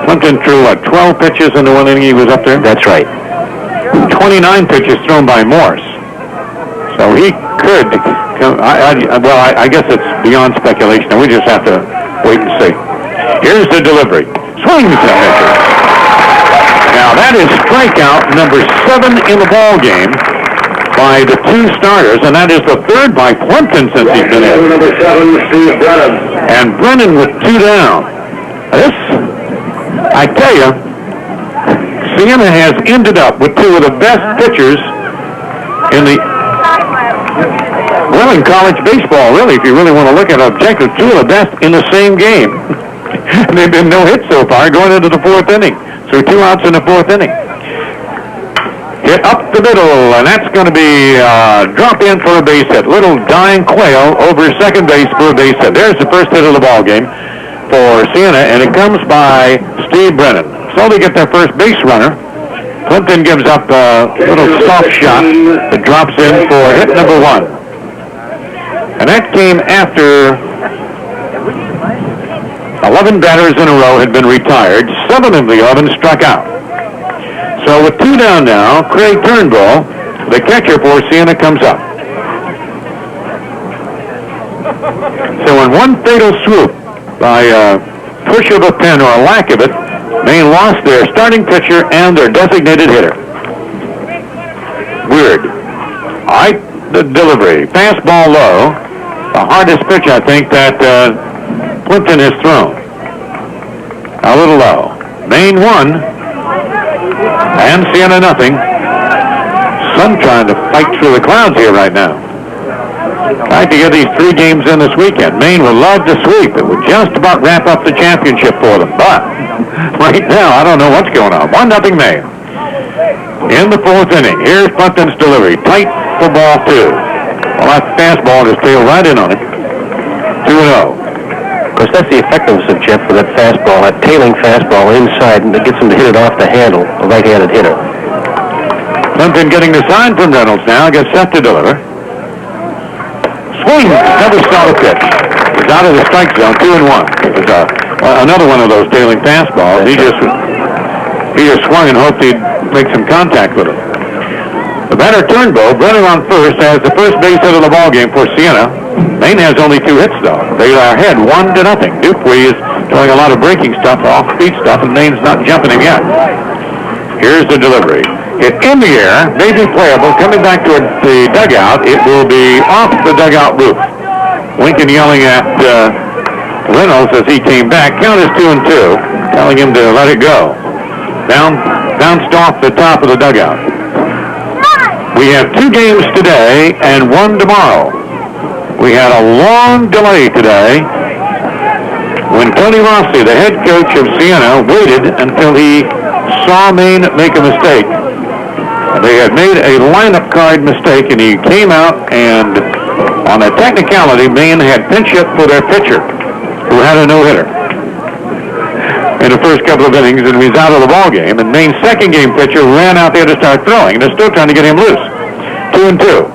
Plimpton threw, 12 pitches in the 1 inning he was up there? That's right. 29 pitches thrown by Morse. So he could, I guess it's beyond speculation. We just have to wait and see. Here's the delivery. Swings and misses. Now that is strikeout number 7 in the ball game by the 2 starters, and that is the 3rd by Plimpton since he's been in. Number 7, Steve Brennan. And Brennan with 2 down. This, I tell you, Siena has ended up with 2 of the best pitchers in the, well, in college baseball, really, if you really want to look at it objective, 2 of the best in the same game. They've been no hit so far going into the 4th inning. So 2 outs in the 4th inning. Hit up the middle, and that's going to be drop in for a base hit. Little dying quail over second base for a base hit. There's the first hit of the ball game for Siena, and it comes by Steve Brennan. So they get their first base runner. Plimpton gives up a little soft shot that drops in for hit number 1. And that came after 11 batters in a row had been retired. 7 of the 11 struck out. So with 2 down now, Craig Turnbull, the catcher for Siena, comes up. So in one fatal swoop by a push of a pen or a lack of it, Maine lost their starting pitcher and their designated hitter. Weird. All right, the delivery. Fastball low. The hardest pitch, I think, that Plimpton has thrown. A little low. Maine 1. And Siena nothing. Sun trying to fight through the clouds here right now. Trying to get these 3 games in this weekend. Maine would love to sweep. It would just about wrap up the championship for them. But right now, I don't know what's going on. 1-0 Maine. In the 4th inning, here's Plimpton's delivery. Tight for ball 2. Well, that fastball just tailed right in on it. 2-0. Of course, that's the effectiveness of Jeff for that fastball, that tailing fastball inside, and it gets him to hit it off the handle, a right-handed hitter. Plimpton getting the sign from Reynolds now, gets set to deliver. Swing, never saw the pitch. He's out of the strike zone, 2-1. It was another one of those tailing fastballs. He just swung and hoped he'd make some contact with it. The batter Turnbull, Brennan on first, has the first base hit of the ball game for Siena. Maine has only 2 hits, though. They are ahead 1-0. Dupuy is doing a lot of breaking stuff, off-speed stuff, and Maine's not jumping him yet. Here's the delivery. Hit in the air, may be playable. Coming back toward the dugout, it will be off the dugout roof. Lincoln yelling at Reynolds as he came back. Count is 2-2, telling him to let it go. Bounced off the top of the dugout. We have 2 games today and 1 tomorrow. We had a long delay today when Tony Rossi, the head coach of Siena, waited until he saw Maine make a mistake. They had made a lineup card mistake, and he came out, and on a technicality, Maine had pinch hit for their pitcher, who had a no-hitter in the first couple of innings, and he was out of the ball game. And Maine's second game pitcher ran out there to start throwing, and they're still trying to get him loose. 2-2.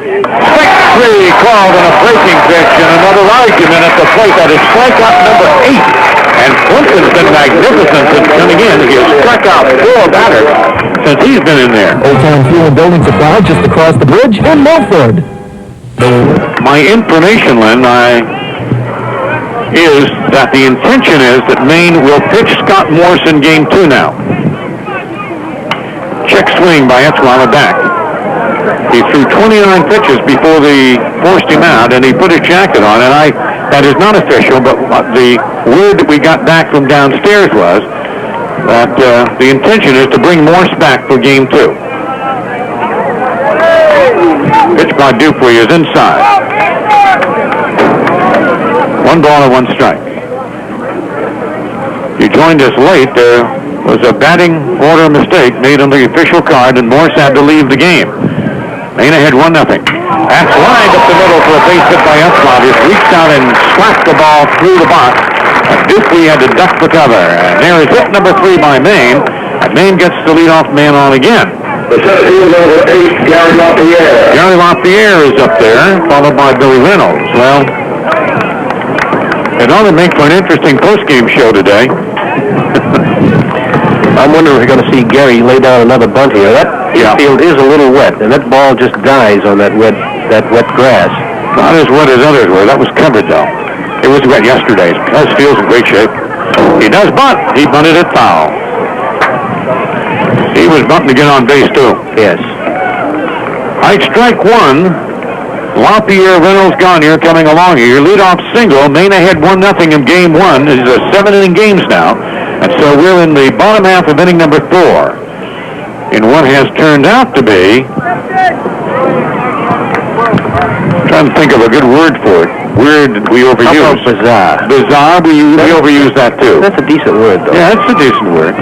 Strike 3 called on a breaking pitch, and another argument at the plate. That is strikeout number 8. And Plimpton's been magnificent since coming in. He has struck out 4 batters since he's been in there. Old Town Fuel and Building Supply just across the bridge in Milford. My information, Len, is that the intention is that Maine will pitch Scott Morse in game 2 now. Check swing by Etzweiler back. He threw 29 pitches before they forced him out, and he put his jacket on, and That is not official, but the word that we got back from downstairs was that the intention is to bring Morse back for game 2. Pitch by Dupuy is inside. 1 ball and 1 strike. You joined us late. There was a batting order mistake made on the official card, and Morse had to leave the game. Maine ahead 1-0. That's lined up the middle for a base hit by Upshaw. Just reached out and slapped the ball through the box. And Dupuy had to duck the cover. And there is hit number 3 by Maine. And Maine gets the leadoff man on again. The center field over 8, Gary LaPierre. Gary LaPierre is up there, followed by Billy Reynolds. Well, it ought to make for an interesting post-game show today. I'm wondering if we're going to see Gary lay down another bunt here. That field is a little wet, and that ball just dies on that wet grass. Not as wet as others were. That was covered, though. It was wet yesterday. This field's in great shape. He does bunt. He bunted it foul. He was bunting to get on base, too. Yes. All right, strike 1. LaPierre, Reynolds, Gagne coming along here. Leadoff single. Maine ahead 1-0 in game 1. This is a 7-inning games now. And so we're in the bottom half of inning number 4. In what has turned out to be, I'm trying to think of a good word for it. Word we overuse. How about bizarre? Bizarre, we overuse that too. That's a decent word, though. Yeah, that's a decent word.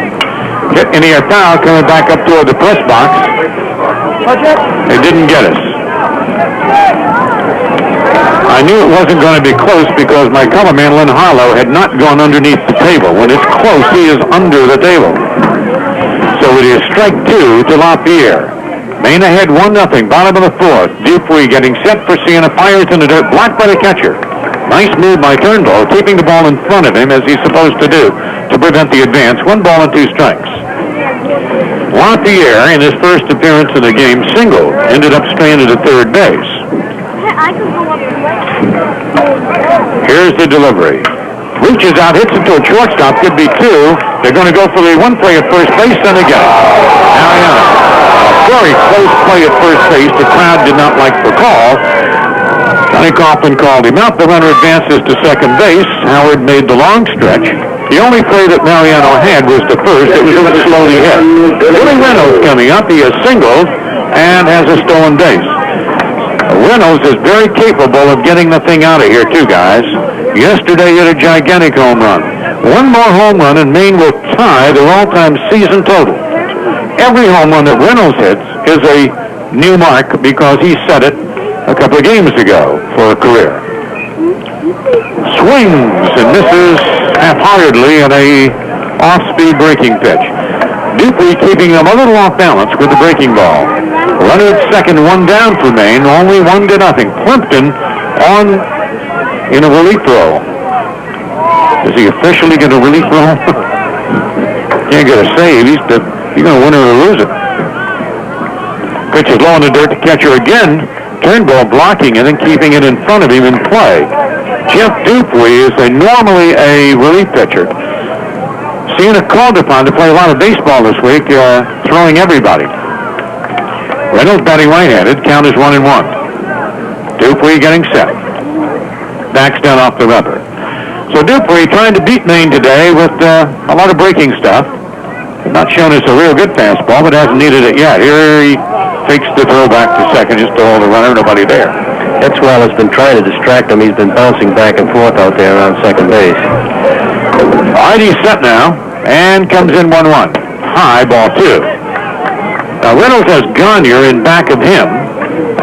Hit in the foul coming back up toward the press box. They didn't get us. I knew it wasn't going to be close because my color man, Lynn Harlow, had not gone underneath the table. When it's close, he is under the table. So it is strike 2 to LaPierre. Maine ahead 1-0, bottom of the 4th. Dupuy getting set for Siena, fires in the dirt, blocked by the catcher. Nice move by Turnbull, keeping the ball in front of him as he's supposed to do to prevent the advance. 1 ball and 2 strikes. LaPierre, in his first appearance in the game, singled, ended up stranded at third base. Here's the delivery. Reaches out, hits it to a shortstop, could be 2. They're going to go for the 1 play at first base, and again. Now, a very close play at first base. The crowd did not like the call. Johnny Coughlin called him out. The runner advances to second base. Howard made the long stretch. The only play that Mariano had was the first. It was slowly hit. Billy Reynolds coming up. He has singled and has a stolen base. Reynolds is very capable of getting the thing out of here, too, guys. Yesterday, he hit a gigantic home run. 1 more home run, and Maine will tie their all-time season total. Every home run that Reynolds hits is a new mark because he set it a couple of games ago for a career. Swings and misses half-heartedly in a off-speed breaking pitch. Dupuy keeping him a little off balance with the breaking ball. Runner at second, 1 down for Maine, only 1-0. Plimpton on in a relief role. Is he officially going to relief role? Can't get a save. He's going to win or lose it. Pitch is low in the dirt to catcher again. Turnbull blocking it and keeping it in front of him in play. Jeff Dupuy is normally a relief pitcher. Siena called upon to play a lot of baseball this week, throwing everybody. Reynolds batting right-handed. Count is 1-1. Dupuy getting set. Backs down off the rubber. So Dupuy trying to beat Maine today with a lot of breaking stuff. Not shown us a real good fastball, but hasn't needed it yet. Here he takes the throw back to second just to hold the runner. Nobody there. Etzwell has been trying to distract him. He's been bouncing back and forth out there around second base. All right, he's set now and comes in 1-1. High, ball 2. Now Reynolds has Gagne in back of him,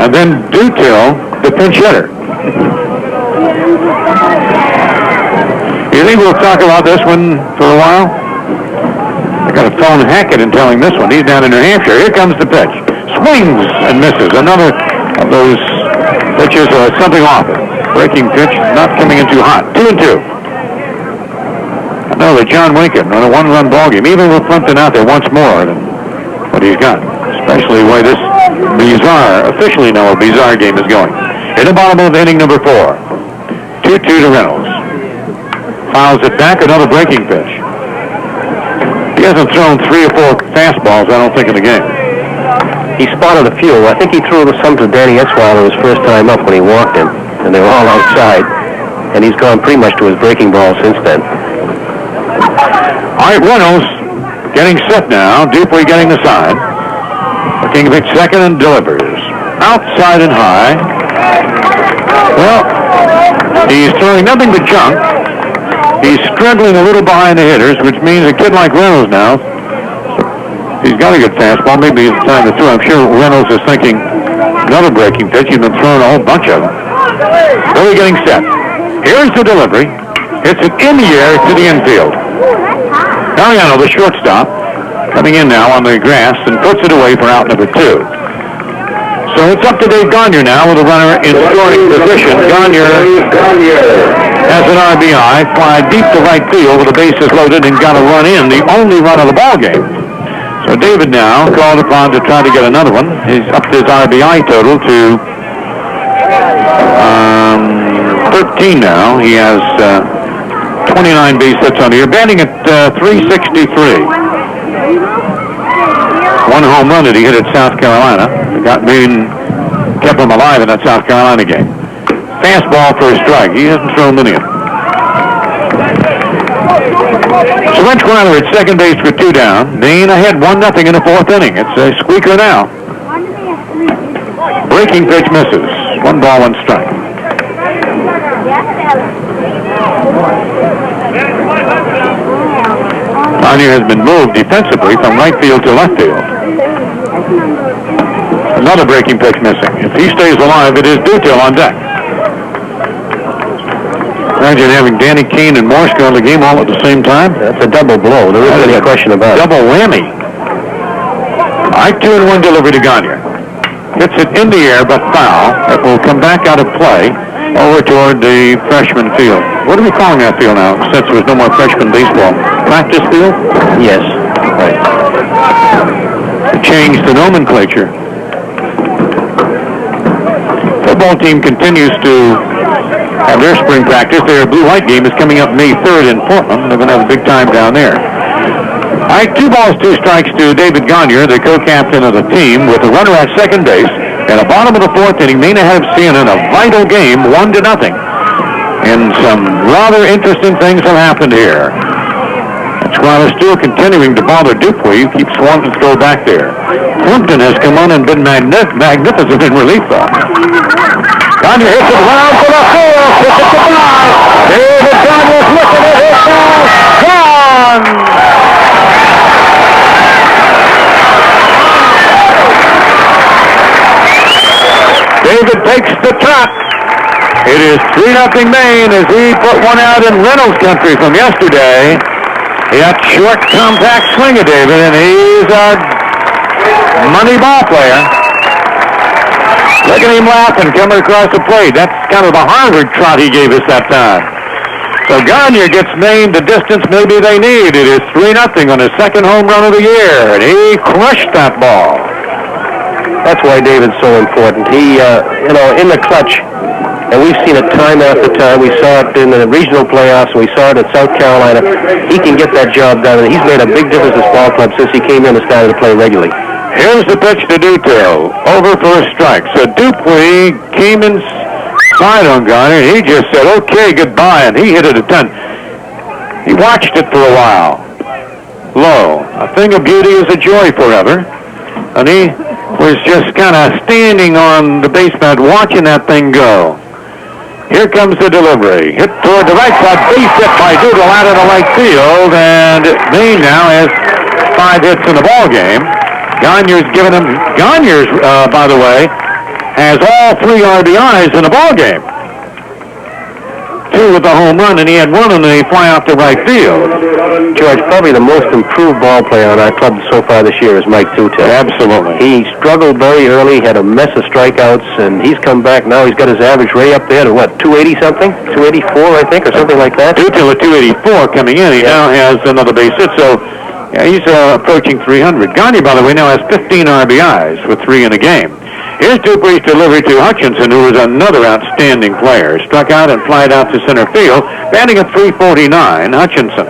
and then Dutil, the pinch hitter. You think we'll talk about this one for a while? I got to phone Hackett and tell him this one. He's down in New Hampshire. Here comes the pitch. Swings and misses. Another of those pitches, something off it. Breaking pitch, not coming in too hot. 2-2. Another John Winkin on a 1-run ball game. Even with Plimpton out there once more than what he's got. Especially the way this officially now a bizarre game is going. In the bottom of inning number 4. 2-2 to Reynolds. Fouls it back, another breaking pitch. He hasn't thrown 3 or 4 fastballs, I don't think, in the game. He spotted a few. I think he threw some to Danny Etzweiler his first time up when he walked him, and they were all outside. and he's gone pretty much to his breaking ball since then. All right, Reynolds getting set now. Dupuy getting the side. Looking to pitch second and delivers. Outside and high. Well, he's throwing nothing but junk. He's struggling a little behind the hitters, which means a kid like Reynolds now, he's got a good fastball. Maybe it's time to throw. I'm sure Reynolds is thinking another breaking pitch. He's been throwing a whole bunch of them. Billy getting set. Here's the delivery. Hits it in the air to the infield. Mariano, the shortstop, coming in now on the grass and puts it away for out number 2. So it's up to Dave Gagne now with a runner in scoring position. Gagne has an RBI, fly deep to right field with the bases loaded and got a run in, the only run of the ball game. So David now called upon to try to get another one. He's up his RBI total to 13 now. He has 29 base hits on the year, batting at 363. One home run that he hit at South Carolina. Kept him alive in that South Carolina game. Fastball for a strike. He hasn't thrown many of them. So Rich Weiler at second base for 2 down. Maine ahead 1-0 in the 4th inning. It's a squeaker now. Breaking pitch misses. 1 ball, 1 strike. Gagne has been moved defensively from right field to left field. Another breaking pitch missing. If he stays alive, it is Dutil on deck. Imagine having Danny Keene and Morse go in the game all at the same time. That's a double blow. There isn't any question about it. Double whammy. All right, 2-1 delivery to Gagne. Hits it in the air, but foul. It will come back out of play over toward the freshman field. What are we calling that field now, since there's no more freshman baseball? Practice field? Yes. Right. Change the nomenclature. Football team continues to have their spring practice. Their blue-white game is coming up May 3rd in Portland. They're going to have a big time down there. All right, 2 balls, 2 strikes to David Gagne, the co-captain of the team, with a runner at second base. In the bottom of the 4th inning, Maine ahead of Siena in a vital game, 1-0. And some rather interesting things have happened here. Weiler still continuing to bother Dupuy, who keeps wanting to throw back there. Plimpton has come on and been magnificent in relief, though. Gagne hits it round for the fourth. Hits it goodbye. David Gagne's looking at it now. Gone! David takes the trap. It is 3-0 Maine as he put one out in Reynolds country from yesterday. He got short, compact swing of David, and he's a money ball player. Look at him laughing coming across the plate. That's kind of the Harvard trot he gave us that time. So Gagne gets Maine the distance maybe they need. It is 3-0 on his second home run of the year, and he crushed that ball. That's why David's so important. He, in the clutch, and we've seen it time after time. We saw it in the regional playoffs. We saw it at South Carolina. He can get that job done, and he's made a big difference in this ball club since he came in and started to play regularly. Here's the pitch to Dutil. Over for a strike. So Dupuy came inside on Gagne, and he just said, okay, goodbye, and he hit it a 10. He watched it for a while. Low. A thing of beauty is a joy forever. And he was just kind of standing on the basement watching that thing go. Here comes the delivery. Hit toward the right side. Base hit by Doodle out of the right field. And Maine now has 5 hits in the ball game. Gagne's given him... Gagne's, by the way, has all 3 RBIs in the ball game. 2 with the home run, and he had 1 and they fly out to right field. George, probably the most improved ball player on our club so far this year is Mike Dutil. Absolutely. He struggled very early, had a mess of strikeouts, and he's come back now. He's got his average rate up there to, 280-something? 284, I think, or something like that? Dutil at 284 coming in. He now has another base hit, so he's approaching 300. Gagne, by the way, now has 15 RBIs with 3 in a game. Here's Dupuy's delivery to Hutchinson, who is another outstanding player. Struck out and flied out to center field, batting at 349, Hutchinson.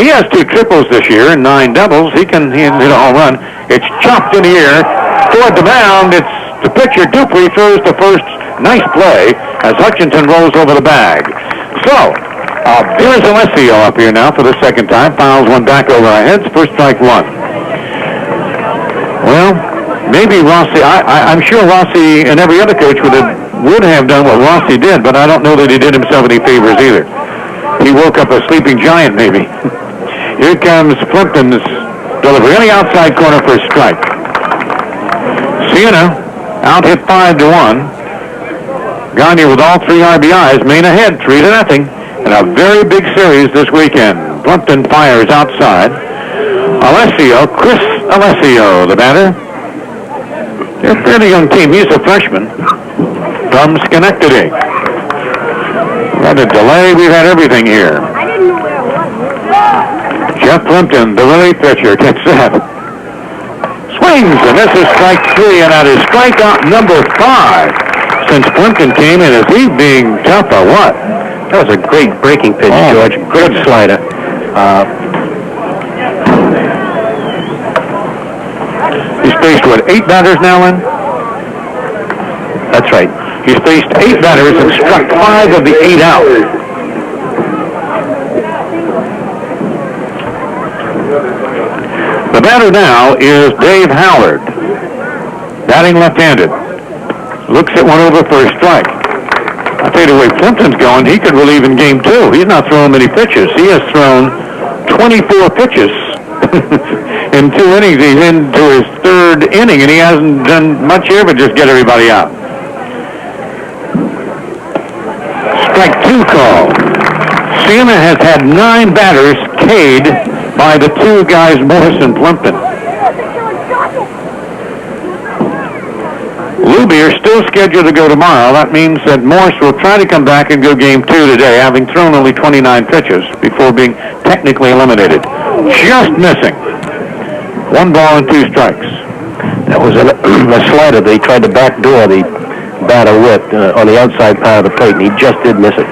He has 2 triples this year and 9 doubles. He hit a home run. It's chopped in the air toward the mound. It's the pitcher. Dupuy throws to first Nice play as Hutchinson rolls over the bag. So, here's Alessio up here now for the second time. Fouls one back over our heads. First strike one. Well, maybe Rossi, I'm sure Rossi and every other coach would have done what Rossi did, but I don't know that he did himself any favors either. He woke up a sleeping giant, maybe. Here comes Plimpton's delivery on the outside corner for a strike. Siena out hit 5-1. Gagne with all 3 RBIs. Maine ahead 3-0. And a very big series this weekend. Plimpton fires outside. Chris Alessio, the batter. They're a fairly young team. He's a freshman from Schenectady. We had a delay. We've had everything here. I didn't know where it was. Jeff Plimpton, the relief pitcher, gets set. Swings, and this is strike 3, and that is strikeout number 5 since Plimpton came in. Is he being tough or what? That was a great breaking pitch, George. Good slider. He's faced with 8 batters now, Lynn? That's right. He's faced 8 batters and struck 5 of the 8 out. The batter now is Dave Howard, batting left-handed. Looks at one over for a strike. I'll tell you the way Plimpton's going, he could relieve in game 2. He's not throwing many pitches. He has thrown 24 pitches in 2 innings. He's into his 3rd inning, and he hasn't done much here but just get everybody out. Strike 2 call. Siena has had 9 batters K'd by the 2 guys, Morris and Plimpton. Luby are still scheduled to go tomorrow. That means that Morris will try to come back and go game 2 today, having thrown only 29 pitches before being technically eliminated. Just missing. 1 ball and 2 strikes. That was a slider that he tried to backdoor the batter with on the outside part of the plate, and he just did miss it.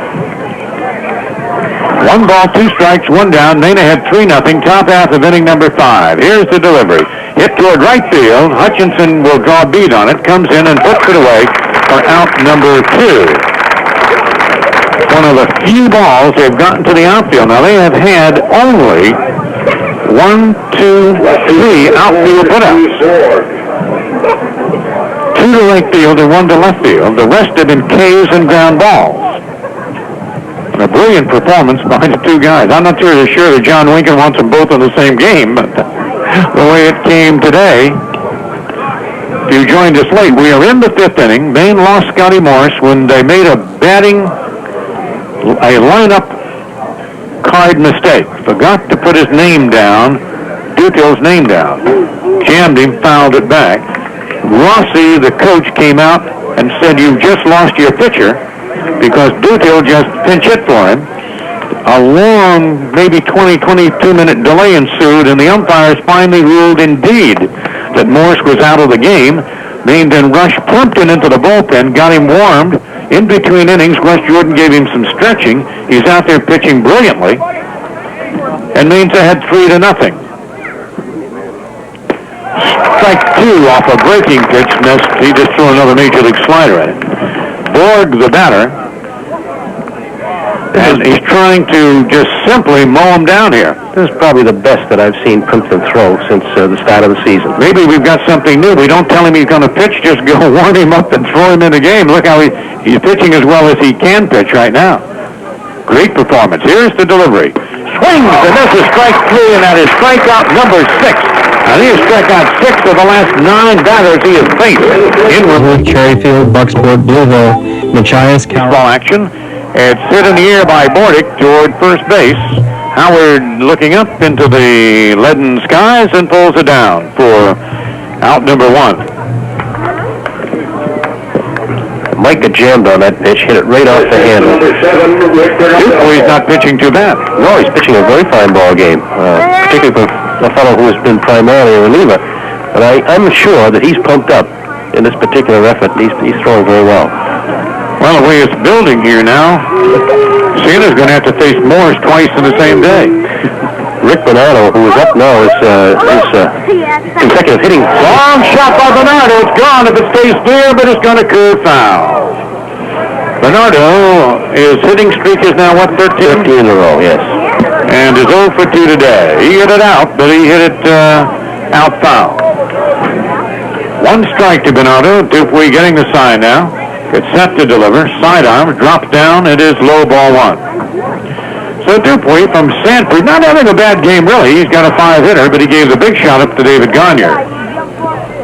1 ball, 2 strikes, 1 down. Maine ahead 3-0, top half of inning number 5. Here's the delivery. Hit toward right field. Hutchinson will draw a bead on it, comes in and puts it away for out number 2. One of the few balls they've gotten to the outfield. Now, they have had only 1, 2, 3 outfield putouts. 2 to right field and 1 to left field. The rest have been Ks and ground balls. A brilliant performance by the 2 guys. I'm not sure that John Winkin wants them both in the same game, but the way it came today, if you joined us late, we are in the 5th inning. Maine lost Scotty Morris when they made a lineup card mistake. Forgot to put his name down, Dutil's name down. Jammed him, fouled it back. Rossi, the coach, came out and said, "You've just lost your pitcher," because Dutil just pinch hit for him. A long, maybe 22-minute delay ensued, and the umpires finally ruled indeed that Morris was out of the game. Maine then rushed Plimpton into the bullpen, got him warmed. In between innings, Wes Jordan gave him some stretching. He's out there pitching brilliantly. And Maine's ahead 3-0. Strike 2 off a breaking pitch missed. He just threw another major league slider at it. Borg, the batter, and he's trying to just simply mow him down here. This is probably the best that I've seen Plimpton throw since the start of the season. Maybe we've got something new. We don't tell him he's going to pitch, just go warm him up and throw him in the game. Look how he's pitching as well as he can pitch right now. Great performance. Here's the delivery. Swings, and this is strike 3, and that is strikeout number 6. And he has struck out 6 of the last 9 batters he has faced. Inwood, Cherryfield, Bucksport, Blueville, Machias, Ball action. It's hit in the air by Bordick toward first base. Howard looking up into the leaden skies and pulls it down for out number 1. Micah jammed on that pitch, hit it right off the handle. Oh, he's not pitching too bad. No, he's pitching a very fine ball game, particularly for a fellow who has been primarily a reliever. But I'm sure that he's pumped up in this particular effort. He's throwing very well. Well, the way it's building here now, Siena's going to have to face Morris twice in the same day. Rick Bernardo, who is up now, is consecutive hitting. Long shot by Bernardo. It's gone if it stays clear, but it's going to curve foul. Bernardo, his hitting streak is now, what, 13? 13 in a row, yes. And is 0 for 2 today. He hit it out, but he hit it out foul. 1 strike to Bernardo. Dupuy getting the sign now. It's set to deliver. Sidearm drops down. It is low, ball 1. So Dupuy from Sanford, not having a bad game really. He's got a 5-hitter, but he gave the big shot up to David Gagne.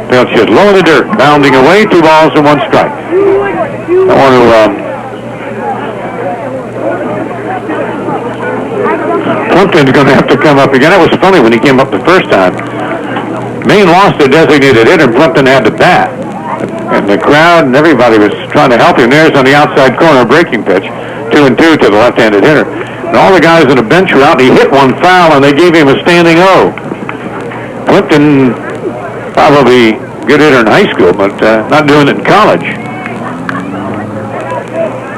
Pilch is low in the dirt, bounding away. 2 balls and 1 strike. I want to Plimpton's going to have to come up again. It was funny when he came up the first time. Maine lost their designated hitter, and Plimpton had to bat. And the crowd and everybody was trying to help him. There's on the outside corner, breaking pitch. 2-2 to the left-handed hitter. And all the guys on the bench were out, and he hit one foul, and they gave him a standing O. Plimpton, probably good hitter in high school, but not doing it in college.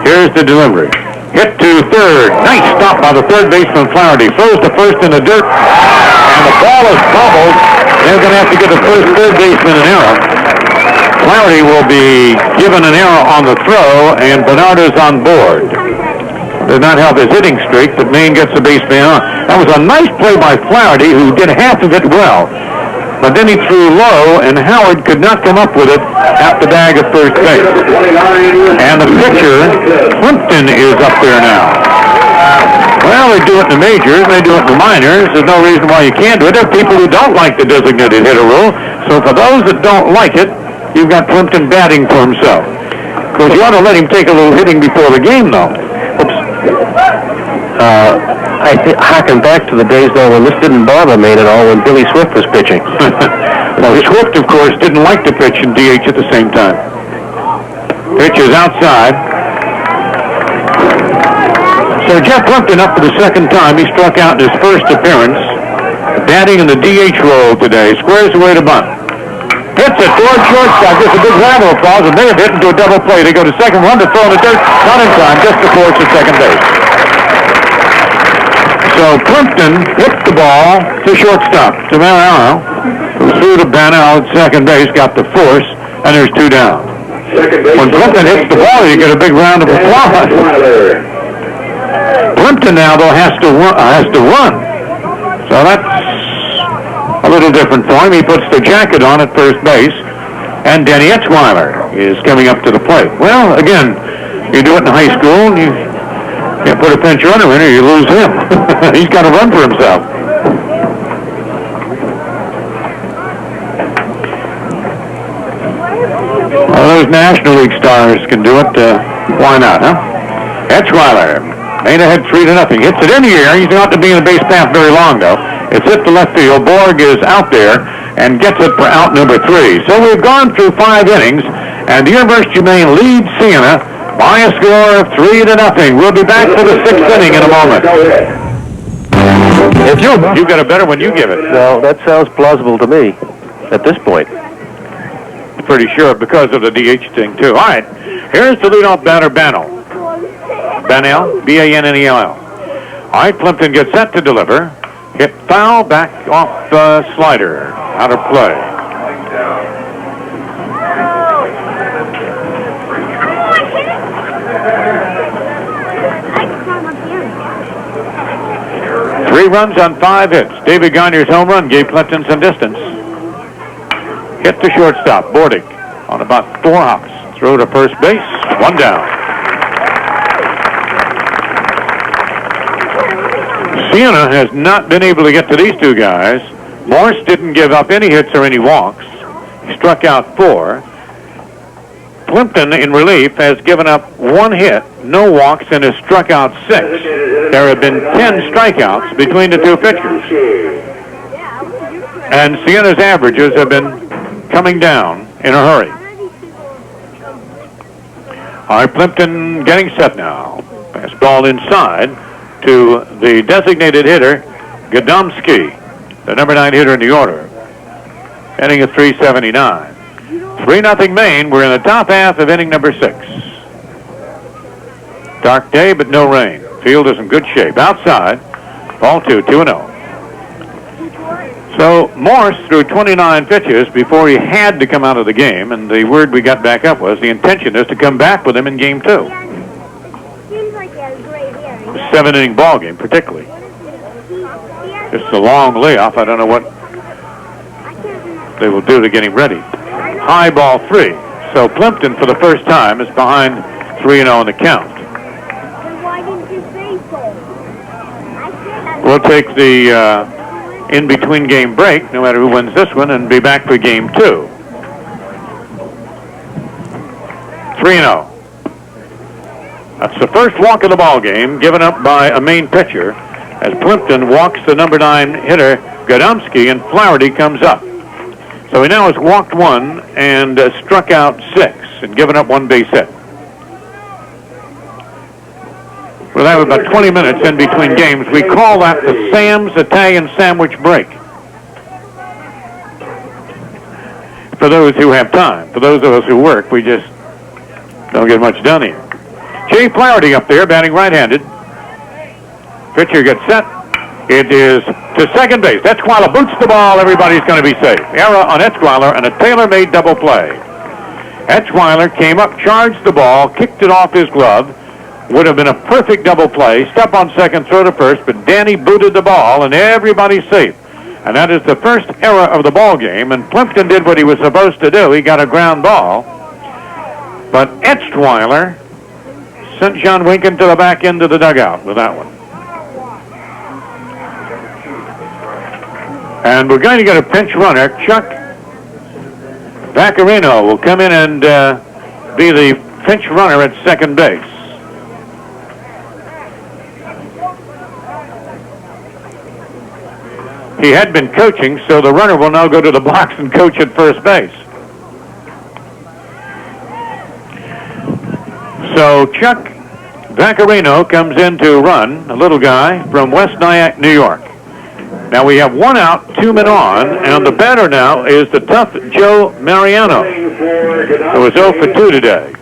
Here's the delivery. Hit to third. Nice stop by the third baseman, Flaherty. Throws to first in the dirt, and the ball is bobbled. They're going to have to give the third baseman an error. Flaherty will be given an error on the throw, and Bernardo's on board. Did not help his hitting streak, but Maine gets the baseman on. That was a nice play by Flaherty, who did half of it well. But then he threw low, and Howard could not come up with it at the bag at first base. And the pitcher, Plimpton, is up there now. Well, they do it in the majors, they do it in the minors. There's no reason why you can't do it. There are people who don't like the designated hitter rule. So for those that don't like it, you've got Plimpton batting for himself. Of course, you ought to let him take a little hitting before the game, though. I harken back to the days, though, when this didn't bother Maine at all when Billy Swift was pitching. Well, Swift, of course, didn't like to pitch and DH at the same time. Pitch is outside. So Jeff Plimpton up for the second time. He struck out in his first appearance. Batting in the DH role today. Squares away to bunt. Hits it toward shortstop. Just a big round of applause, and they have hit into a double play. They go to second, run to throw in the dirt. Not in time, just before it's at second base. So Plimpton hit the ball to shortstop, to Mariano, who threw to Banel at second base, got the force, and there's 2 down. When Plimpton hits the ball, you get a big round of applause. Plimpton now, though, has to run. So that's a little different for him. He puts the jacket on at first base, and Denny Etzweiler is coming up to the plate. Well, again, you do it in high school, and you can't put a pinch runner in or you lose him. He's got to run for himself. Well, those National League stars can do it. Why not, huh? Etzweiler, Maine ahead 3-0. Hits it in the air. He's not to be in the base path very long, though. It's hit to left field. Borg is out there and gets it for out number 3. So we've gone through 5 innings, and the University of Maine leads Siena by a score of 3-0. We'll be back for the 6th inning in a moment. If you got a better one, you give it. Well, that sounds plausible to me at this point. Pretty sure because of the DH thing, too. All right, here's the leadoff batter, Banel. Banel, B-A-N-N-E-L-L. All right, Plimpton gets set to deliver. Hit foul, back off slider. Out of play. Three runs on 5 hits. David Gagne's home run gave Plimpton some distance. Hit to shortstop. Bordick on about 4 hops. Throw to first base. 1 down. Siena has not been able to get to these 2 guys. Morse didn't give up any hits or any walks. He struck out 4. Plimpton, in relief, has given up 1 hit, no walks, and has struck out 6. There have been 10 strikeouts between the 2 pitchers. And Siena's averages have been coming down in a hurry. All right, Plimpton getting set now. Fastball inside to the designated hitter, Gadomski, the number 9 hitter in the order. Inning of 379. 3-0 Maine. We're in the top half of inning number 6. Dark day, but no rain. Field is in good shape. Outside, ball 2, 2-0. So Morse threw 29 pitches before he had to come out of the game, and the word we got back up was the intention is to come back with him in game 2. 7-inning ball game, particularly. Just a long layoff. I don't know what they will do to get him ready. High ball 3. So Plimpton, for the first time, is behind 3-0 in the count. Why didn't you say so? We'll take the in-between game break, no matter who wins this one, and be back for game 2. 3-0. That's the first walk of the ball game given up by a Maine pitcher as Plimpton walks the number 9 hitter Godomsky, and Flaherty comes up. So he now has walked 1 and struck out 6 and given up 1 base hit. We'll have about 20 minutes in between games. We call that the Sam's Italian Sandwich Break. For those who have time. For those of us who work, we just don't get much done here. Jay Flaherty up there, batting right-handed. Pitcher gets set. It is to second base. Etzweiler boots the ball. Everybody's going to be safe. Error on Etzweiler and a tailor-made double play. Etzweiler came up, charged the ball, kicked it off his glove. Would have been a perfect double play. Step on second, throw to first, but Danny booted the ball, and everybody's safe. And that is the first error of the ball game, and Plimpton did what he was supposed to do. He got a ground ball. But Etzweiler sent John Winkin to the back end of the dugout with that one. And we're going to get a pinch runner. Chuck Vaccarino will come in and be the pinch runner at second base. He had been coaching, so the runner will now go to the box and coach at first base. So Chuck Vaccarino comes in to run, a little guy from West Nyack, New York. Now we have 1 out, 2 men on, and the batter now is the tough Joe Mariano, who was 0 for 2 today.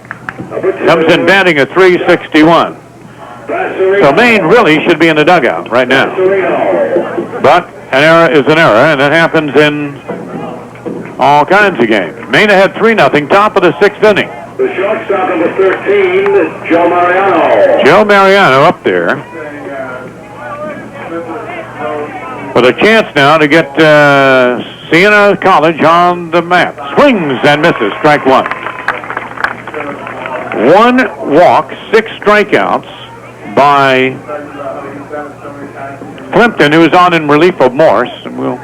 Comes in batting at .361. So Maine really should be in the dugout right now. But an error is an error, and that happens in all kinds of games. Maine had 3-0, top of the 6th inning. The shortstop, number 13, Joe Mariano. Joe Mariano up there with a chance now to get Siena College on the map. Swings and misses, strike 1. 1 walk, 6 strikeouts by Plimpton, who is on in relief of Morse. And we'll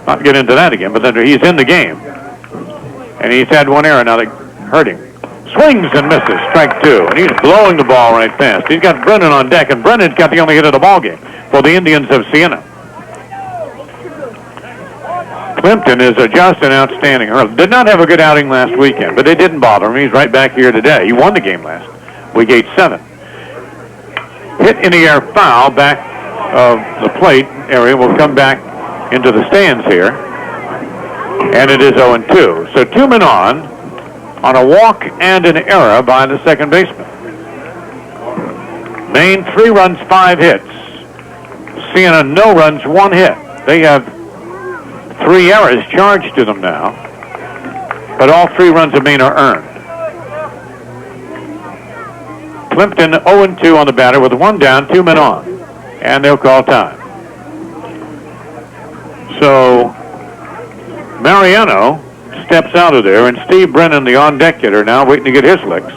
not get into that again, but then he's in the game. And he's had 1 error now that hurt him. Swings and misses, strike 2. And he's blowing the ball right past. He's got Brennan on deck, and Brennan's got the only hit of the ball game for the Indians of Siena. Plimpton is just an outstanding hurler. Did not have a good outing last weekend, but it didn't bother him. He's right back here today. He won the game last week, 8-7. Hit in the air foul back of the plate area. Will come back into the stands here. And it is 0-2. So 2 men on a walk and an error by the second baseman. Maine 3 runs, 5 hits. Siena no runs, 1 hit. They have 3 errors charged to them now, but all 3 runs of Maine are earned. Plimpton 0-2 on the batter with 1 down, 2 men on, and they'll call time. So Mariano steps out of there, and Steve Brennan, the on-deck hitter, now waiting to get his licks.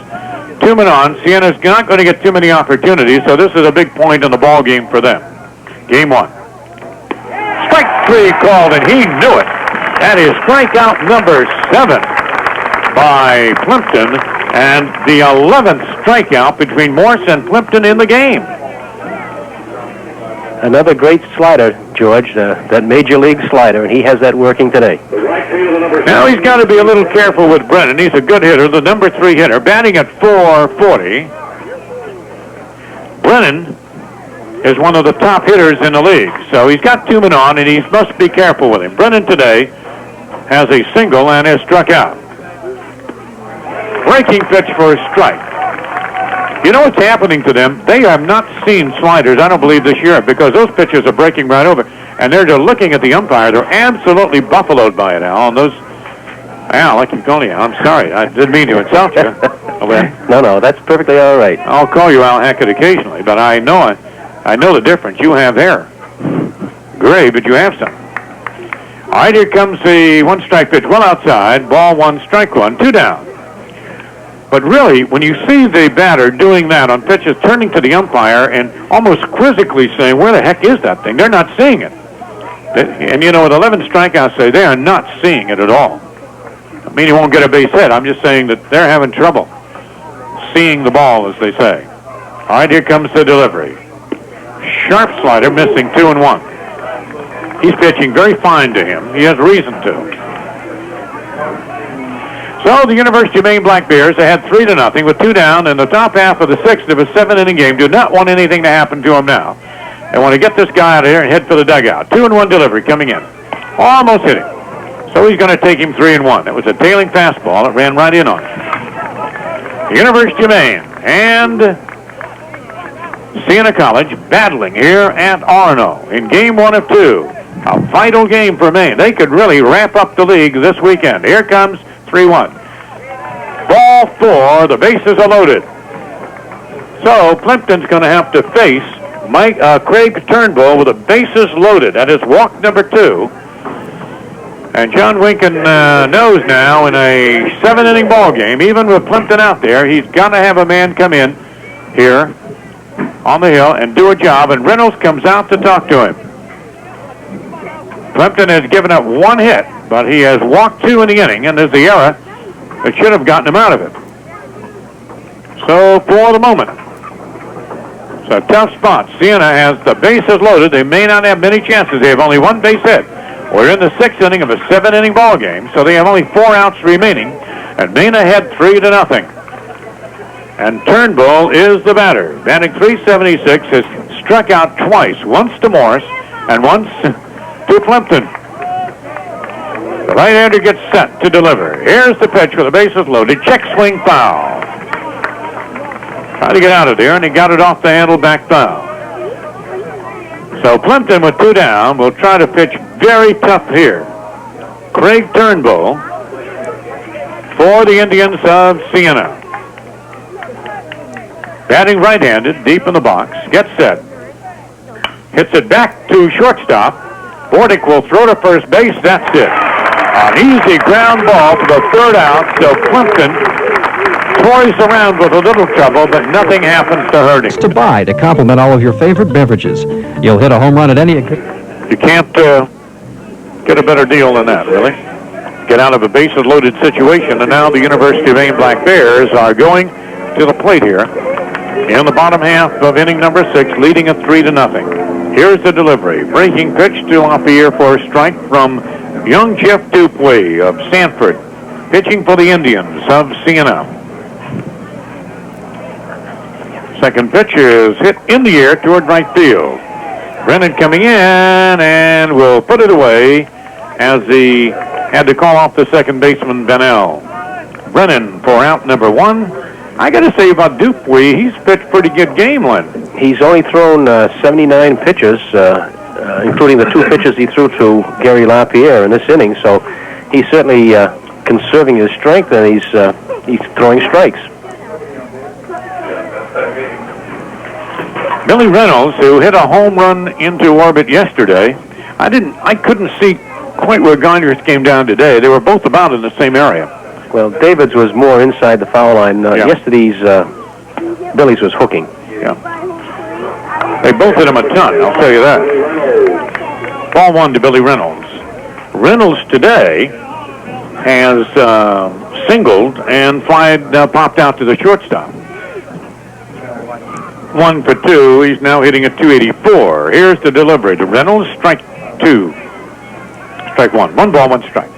2 men on. Siena's not going to get too many opportunities, so this is a big point in the ball game for them. Game 1. Strike 3 called, and he knew it. That is strikeout number 7 by Plimpton, and the 11th strikeout between Morse and Plimpton in the game. Another great slider, George, that major league slider, and he has that working today. Now he's got to be a little careful with Brennan. He's a good hitter, the number 3 hitter, batting at .440. Brennan is one of the top hitters in the league, so he's got 2 men on, and he must be careful with him. Brennan today has a single and has struck out. Breaking pitch for a strike. You know what's happening to them? They have not seen sliders, I don't believe, this year, because those pitches are breaking right over. And they're just looking at the umpire. They're absolutely buffaloed by it, Al. And those, Al, I keep calling you Al. I'm sorry. I didn't mean to insult you. No, that's perfectly all right. I'll call you Al Hackett occasionally, but I know I know the difference. You have hair. Gray, but you have some. All right, here comes the one-strike pitch. Well outside. Ball one, strike one, 2 down. But really, when you see the batter doing that on pitches, turning to the umpire and almost quizzically saying, where the heck is that thing? They're not seeing it. And, you know, with 11 strikeouts, they are not seeing it at all. I mean, he won't get a base hit. I'm just saying that they're having trouble seeing the ball, as they say. All right, here comes the delivery. Sharp slider, missing 2-1. He's pitching very fine to him. He has reason to. So the University of Maine Black Bears, they had 3-0 with 2 down in the top half of the 6th of a 7-inning game. Do not want anything to happen to him now. They want to get this guy out of here and head for the dugout. 2-1 delivery coming in. Almost hit him. So he's going to take him 3-1. It was a tailing fastball. It ran right in on him. The University of Maine and Siena College battling here at Orono in game 1 of 2. A vital game for Maine. They could really ramp up the league this weekend. Here comes 3-1. Ball 4. The bases are loaded. So Plimpton's going to have to face Craig Turnbull with the bases loaded. That is walk number 2. And John Winkin knows now in a 7-inning ball game, even with Plimpton out there, he's got to have a man come in here on the hill and do a job. And Reynolds comes out to talk to him. Plimpton has given up 1 hit, but he has walked 2 in the inning, and there's the error that should have gotten him out of it. So for the moment, it's a tough spot. Siena has the bases loaded. They may not have many chances. They have only 1 base hit. We're in the 6th inning of a 7-inning ball game, so they have only 4 outs remaining, and Maine ahead 3-0. And Turnbull is the batter, batting .376, has struck out twice, once to Morris and once to Plimpton. The right-hander gets set to deliver. Here's the pitch with the bases loaded. Check swing foul. Tried to get out of there, and he got it off the handle back foul. So Plimpton with 2 down will try to pitch very tough here. Craig Turnbull for the Indians of Siena. Batting right-handed, deep in the box. Gets set. Hits it back to shortstop. Bordick will throw to first base. That's it. An easy ground ball to the 3rd out. So Plimpton toys around with a little trouble, but nothing happens to hurt him. To buy to complement all of your favorite beverages. You'll hit a home run at any... You can't get a better deal than that, really. Get out of a bases-loaded situation, and now the University of Maine Black Bears are going to the plate here in the bottom half of inning number 6, leading at 3-0. Here's the delivery. Breaking pitch to Lapierre for a strike from young Jeff Dupuy of Sanford, pitching for the Indians of Siena. Second pitch is hit in the air toward right field. Brennan coming in and will put it away as he had to call off the second baseman, Bennell. Brennan for out number 1. I got to say about Dupuy, he's pitched pretty good game, Len. He's only thrown 79 pitches, including the 2 pitches he threw to Gary Lapierre in this inning. So he's certainly conserving his strength, and he's throwing strikes. Billy Reynolds, who hit a home run into orbit yesterday, I couldn't see quite where Gardner's came down today. They were both about in the same area. Well, David's was more inside the foul line. Yesterday's Billy's was hooking. Yeah. They both hit him a ton, I'll tell you that. Ball 1 to Billy Reynolds. Reynolds today has singled and popped out to the shortstop. 1 for 2. He's now hitting at .284. Here's the delivery to Reynolds. Strike 2. Strike 1. 1 ball, 1 strike.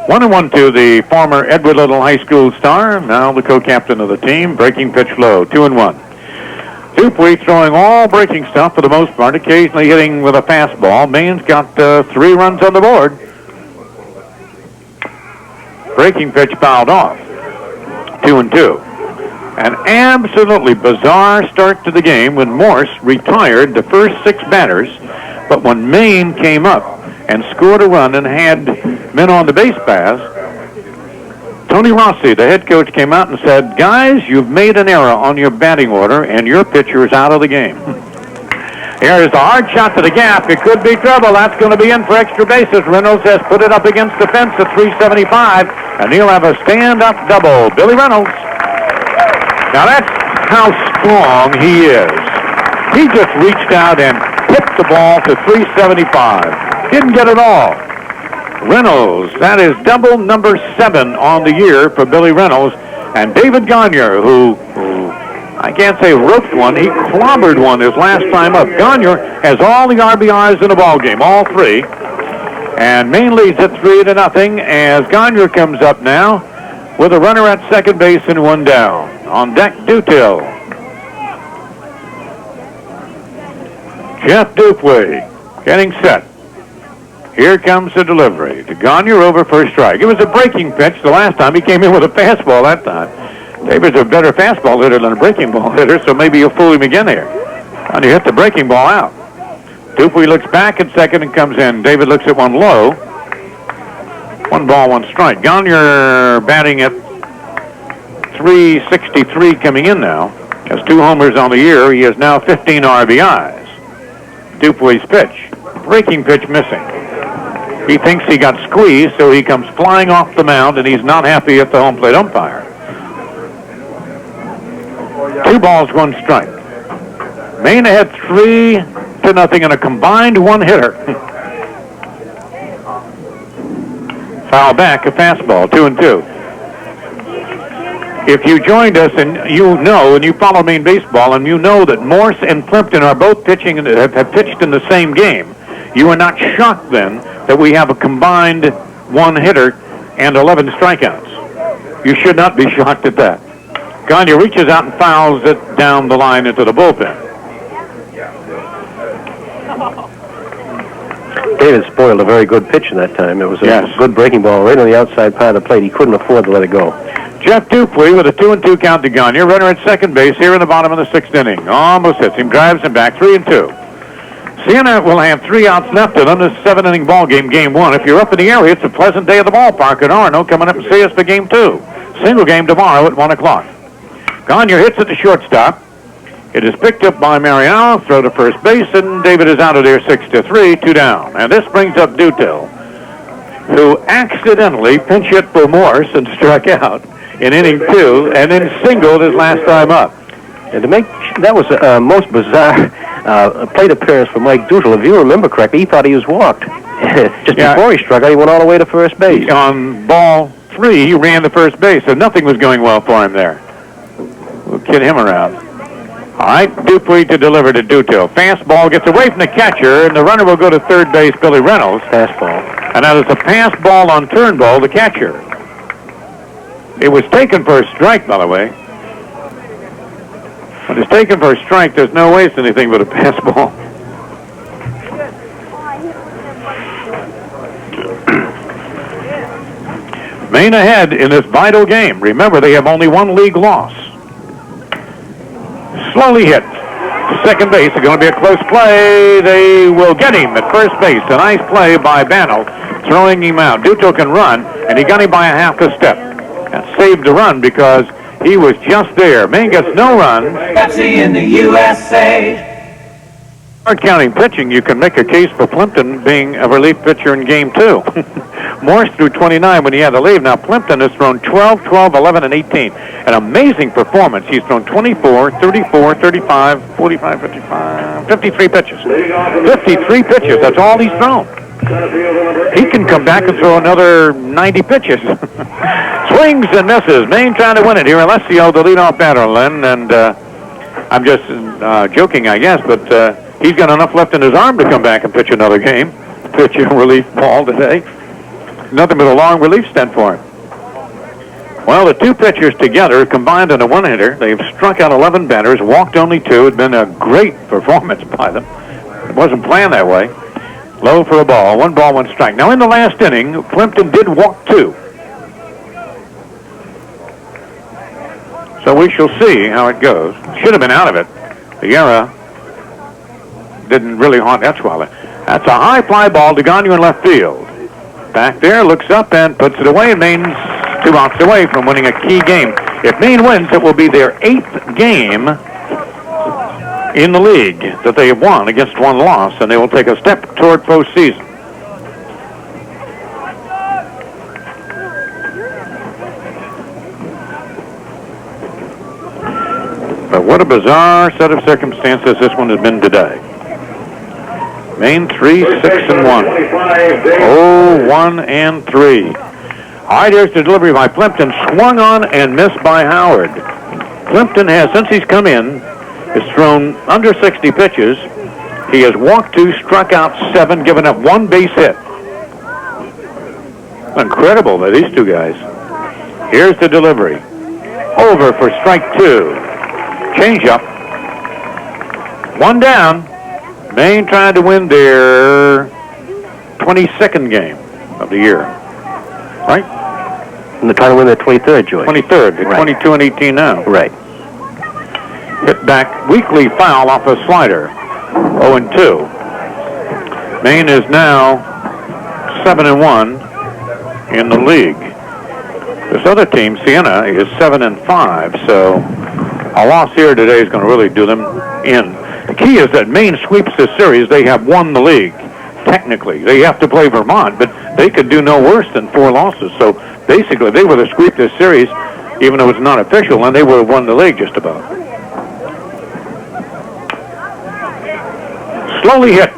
1-1 to the former Edward Little High School star, now the co-captain of the team. Breaking pitch low. 2-1. Dupuy throwing all breaking stuff for the most part, occasionally hitting with a fastball. Maine's got 3 runs on the board. Breaking pitch fouled off. 2-2. An absolutely bizarre start to the game when Morse retired the first 6 batters, but when Maine came up and scored a run and had men on the base paths, Tony Rossi, the head coach, came out and said, guys, you've made an error on your batting order, and your pitcher is out of the game. Here's the hard shot to the gap. It could be trouble. That's going to be in for extra bases. Reynolds has put it up against the fence at 375, and he'll have a stand-up double. Billy Reynolds. Now that's how strong he is. He just reached out and hit the ball to 375. Didn't get it all. Reynolds, that is double number 7 on the year for Billy Reynolds. And David Gagne, who I can't say roped one, he clobbered one his last time up. Gagne has all the RBIs in the ball game, all 3. And Maine leads it 3-0 as Gagne comes up now with a runner at second base and 1 down. On deck, Dutil. Jeff Dupuy getting set. Here comes the delivery to Gagne over first strike. It was a breaking pitch the last time. He came in with a fastball that time. David's a better fastball hitter than a breaking ball hitter, so maybe you'll fool him again here. And he hit the breaking ball out. Dupuy looks back at second and comes in. David looks at one low. 1 ball, 1 strike. Gagne batting at 363 coming in now. Has 2 homers on the year. He has now 15 RBIs. Dupuy's pitch. Breaking pitch missing. He thinks he got squeezed, so he comes flying off the mound, and he's not happy at the home plate umpire. 2 balls, 1 strike. Maine ahead 3-0 in a combined 1-hitter. Foul back, a fastball, 2-2. If you joined us and you know, and you follow Maine baseball, and you know that Morse and Plimpton are both pitching and have pitched in the same game, you are not shocked then that we have a combined 1-hitter and 11 strikeouts. You should not be shocked at that. Gagne reaches out and fouls it down the line into the bullpen. David spoiled a very good pitch in that time. It was a good breaking ball right on the outside part of the plate. He couldn't afford to let it go. Jeff Dupuy with a 2-2 count to Gagne. Runner at second base here in the bottom of the 6th inning. Almost hits him, drives him back, 3-2. Siena will have 3 outs left in this 7-inning ball game, game 1. If you're up in the area, it's a pleasant day at the ballpark at Arno. Coming up and see us for game 2. Single game tomorrow at 1 o'clock. Gagne hits at the shortstop. It is picked up by Mariano, throw to first base, and David is out of there 6-3, 2 down. And this brings up Dutil, who accidentally pinch hit for Morse and struck out in inning 2, and then singled his last time up. And to make that was a most bizarre plate appearance for Mike Dutil. If you remember correctly, he thought he was walked. Just before he struck out, he went all the way to first base. On ball 3, he ran to first base, so nothing was going well for him there. We'll kid him around. All right, Dupuy to deliver to Dutil. Fastball gets away from the catcher, and the runner will go to third base, Billy Reynolds. Fastball. And that is a pass ball on Turnbull, the catcher. It was taken for a strike, by the way. When it's taken for a strike, there's no waste anything but a pass ball. Maine ahead in this vital game. Remember, they have only 1 league loss. Slowly hit to second base. It's going to be a close play. They will get him at first base. A nice play by Bano, throwing him out. Dutil can run, and he got him by a half a step. That saved the run because he was just there. Maine gets no runs. Pepsi in the USA. Hard counting pitching, you can make a case for Plimpton being a relief pitcher in game 2. Morse threw 29 when he had to leave. Now Plimpton has thrown 12, 12, 11, and 18. An amazing performance. He's thrown 24, 34, 35, 45, 55, 53 pitches. 53 pitches. That's all he's thrown. He can come back and throw another 90 pitches. Swings and misses. Maine trying to win it here. Alessio, the leadoff batter, Len, and I'm just joking, I guess, but he's got enough left in his arm to come back and pitch another game. Pitch a relief ball today. Nothing but a long relief stint for him. Well, the 2 pitchers together combined in a 1-hitter. They've struck out 11 batters, walked only 2. It's been a great performance by them. It wasn't planned that way. Low for a ball. 1 ball, 1 strike. Now, in the last inning, Plimpton did walk 2. So we shall see how it goes. Should have been out of it. The error didn't really haunt Etzweiler. That's a high fly ball to Gagne in left field. Back there, looks up and puts it away, and Maine's 2 outs away from winning a key game. If Maine wins, it will be their 8th game in the league that they have won against one loss, and they will take a step toward postseason. But what a bizarre set of circumstances this one has been today. Maine 3, 6, and 1. 0, 1, and 3. All right, here's the delivery by Plimpton. Swung on and missed by Howard. Plimpton has, since he's come in, has thrown under 60 pitches. He has walked 2, struck out 7, given up 1 base hit. Incredible by these two guys. Here's the delivery. Over for strike 2. Change up. 1 down. Maine trying to win their 22nd game of the year. Right? And they're trying to win their 23rd, George. 23rd. They're Right. 22 and 18 now. Right. Hit back, weakly foul off a slider. 0 and 2. Maine is now 7 and 1 in the league. This other team, Siena, is 7 and 5. So a loss here today is going to really do them in. The key is that Maine sweeps this series. They have won the league, technically. They have to play Vermont, but they could do no worse than 4 losses. So basically, they would have swept this series, even though it's not official, and they would have won the league just about. Slowly hit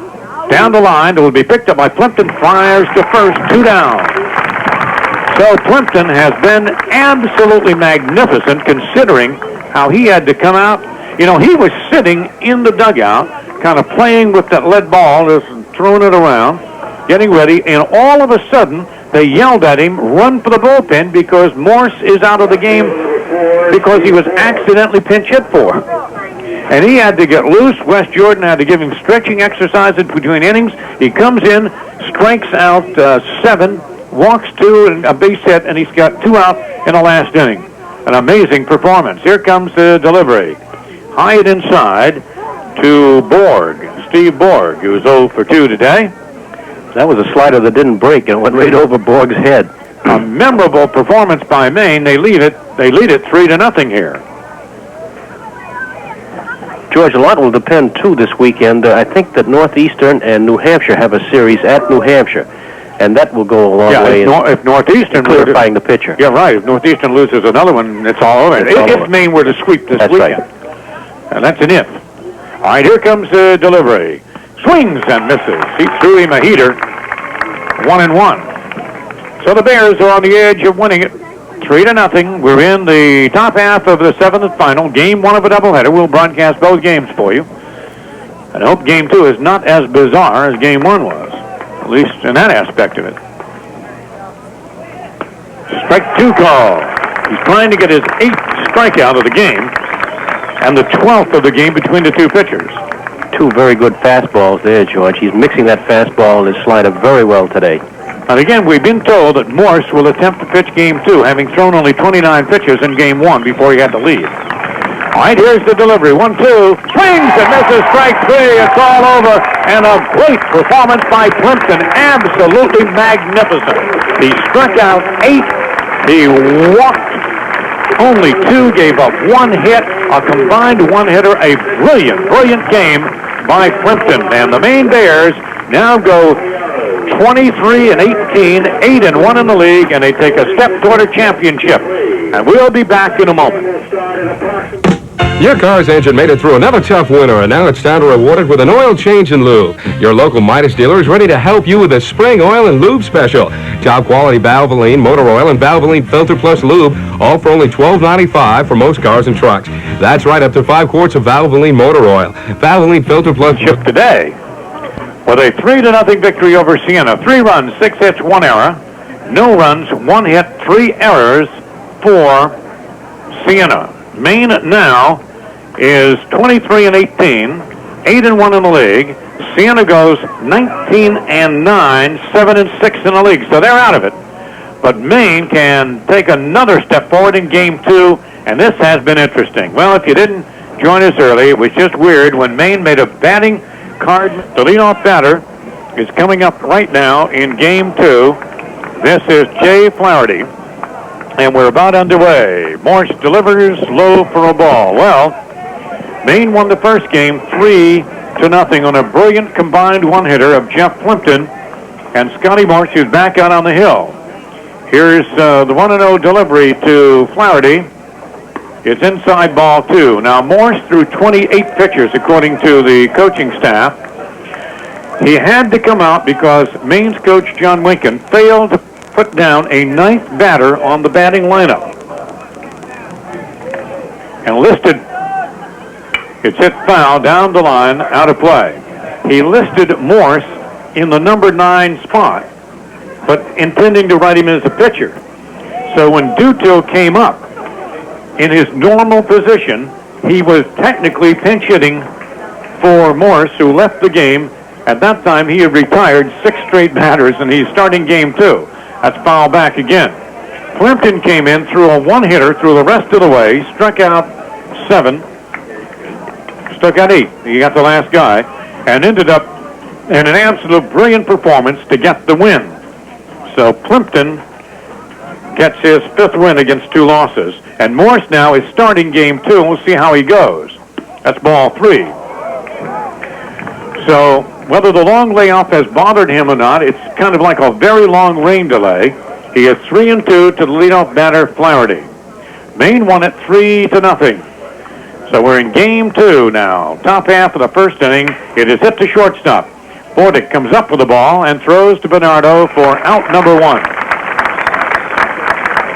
down the line. It will be picked up by Plimpton. Fires to first, 2 down. So Plimpton has been absolutely magnificent, considering how he had to come out. You know, he was sitting in the dugout, kind of playing with that lead ball, just throwing it around, getting ready, and all of a sudden, they yelled at him, run for the bullpen, because Morse is out of the game because he was accidentally pinch hit for. And he had to get loose. Wes Jordan had to give him stretching exercises between innings. He comes in, strikes out 7, walks 2, and a base hit, and he's got 2 out in the last inning. An amazing performance. Here comes the delivery. High it inside to Borg, Steve Borg, who was 0 for 2 today. That was a slider that didn't break and went right over Borg's head. A memorable performance by Maine. They lead it 3-0 here. George, a lot will depend, too, this weekend. I think that Northeastern and New Hampshire have a series at New Hampshire, and that will go a long way if Northeastern clarifying the pitcher. Yeah, right. If Northeastern loses another one, it's all over. If Maine were to sweep this weekend. Right. And that's an if. All right, here comes the delivery. Swings and misses. He threw him a heater. 1 and 1. So the Bears are on the edge of winning it 3-0. We're in the top half of the 7th final. Game 1 of a doubleheader. We'll broadcast both games for you. And I hope Game 2 is not as bizarre as Game 1 was, at least in that aspect of it. Strike 2 call. He's trying to get his 8th strikeout of the game and the 12th of the game between the two pitchers. 2 very good fastballs there, George. He's mixing that fastball and his slider very well today. And again, we've been told that Morse will attempt to pitch Game 2, having thrown only 29 pitches in Game 1 before he had to leave. All right, here's the delivery. 1-2. Swings and misses. Strike 3. It's all over. And a great performance by Plimpton. Absolutely magnificent. He struck out 8. He walked only 2, gave up 1 hit, a combined 1-hitter, a brilliant game by Plimpton. And the Maine Bears now go 23-18, 8-1 in the league, and they take a step toward a championship. And we'll be back in a moment. Your car's engine made it through another tough winter, and now it's time to reward it with an oil change and lube. Your local Midas dealer is ready to help you with a spring oil and lube special. Top quality Valvoline motor oil and Valvoline Filter Plus lube, all for only $12.95 for most cars and trucks. That's right, up to 5 quarts of Valvoline motor oil. Valvoline Filter Plus Chip today with a 3-0 victory over Siena. 3 runs, 6 hits, 1 error. No runs, 1 hit, 3 errors for Siena. Maine now is 23-18, 8-1 in the league. Siena goes 19-9, 7-6 in the league. So they're out of it. But Maine can take another step forward in Game 2, and this has been interesting. Well, if you didn't join us early, it was just weird when Maine made a batting card. The leadoff batter is coming up right now in Game 2. This is Jay Flaherty, and we're about underway. Morse delivers low for a ball. Well, Maine won the first game 3-0 on a brilliant combined one-hitter of Jeff Plimpton and Scotty Morse, who's back out on the hill. Here's the 1-0 delivery to Flaherty. It's inside ball 2. Now, Morse threw 28 pitches, according to the coaching staff. He had to come out because Maine's coach, John Winkin, failed to put down a ninth batter on the batting lineup. And listed, it's hit foul down the line, out of play. He listed Morse in the number 9 spot, but intending to write him as a pitcher. So when Dutil came up in his normal position, he was technically pinch hitting for Morse, who left the game. At that time, he had retired 6 straight batters, and he's starting game 2. That's foul back again. Plimpton came in, threw a one-hitter through the rest of the way, struck out 7, struck out 8. He got the last guy, and ended up in an absolute brilliant performance to get the win. So Plimpton gets his 5th win against 2 losses. And Morse now is starting game 2, and we'll see how he goes. That's ball 3. So whether the long layoff has bothered him or not, it's kind of like a very long rain delay. He is 3-2 to the leadoff batter, Flaherty. Maine won it 3-0. So we're in game 2 now. Top half of the first inning. It is hit to shortstop. Bordick comes up with the ball and throws to Bernardo for out number 1.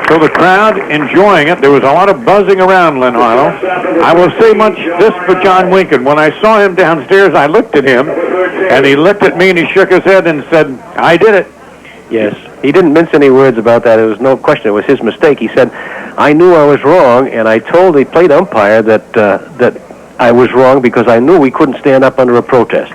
So the crowd enjoying it. There was a lot of buzzing around Lynn Harlow. I will say much this for John Winkin. When I saw him downstairs, I looked at him, and he looked at me and he shook his head and said, "I did it." Yes, he didn't mince any words about that. There was no question. It was his mistake. He said, "I knew I was wrong, and I told the plate umpire that I was wrong because I knew we couldn't stand up under a protest."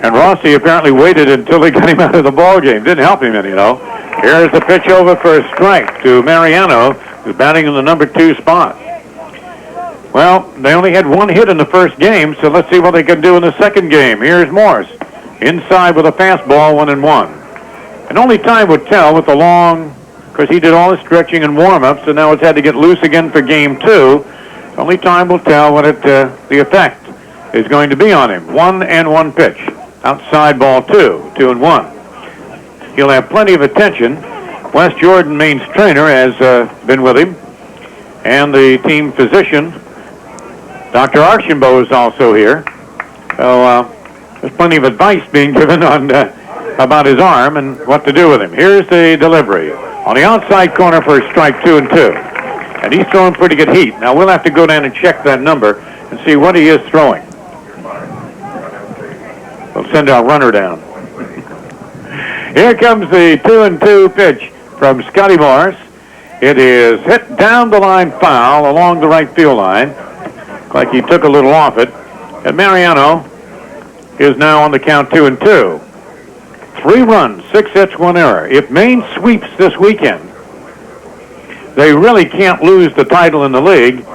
And Rossi apparently waited until they got him out of the ball game. Didn't help him any, Here's the pitch over for a strike to Mariano, who's batting in the number 2 spot. Well, they only had 1 hit in the first game, so let's see what they can do in the second game. Here's Morse, inside with a fastball, 1-1. And only time would tell with the long, because he did all the stretching and warm-ups, and now it's had to get loose again for game 2. Only time will tell what the effect is going to be on him. 1-1 pitch. Outside ball 2, 2-1. He'll have plenty of attention. Wes Jordan, Maine's trainer, has been with him. And the team physician, Dr. Archambault, is also here. So there's plenty of advice being given on about his arm and what to do with him. Here's the delivery. On the outside corner for a strike, 2-2. And he's throwing pretty good heat. Now we'll have to go down and check that number and see what he is throwing. We'll send our runner down. Here comes the 2-2 pitch from Scotty Morse. It is hit down the line foul along the right field line. Like he took a little off it. And Mariano is now on the count 2-2. 3 runs, 6 hits, 1 error. If Maine sweeps this weekend, they really can't lose the title in the league.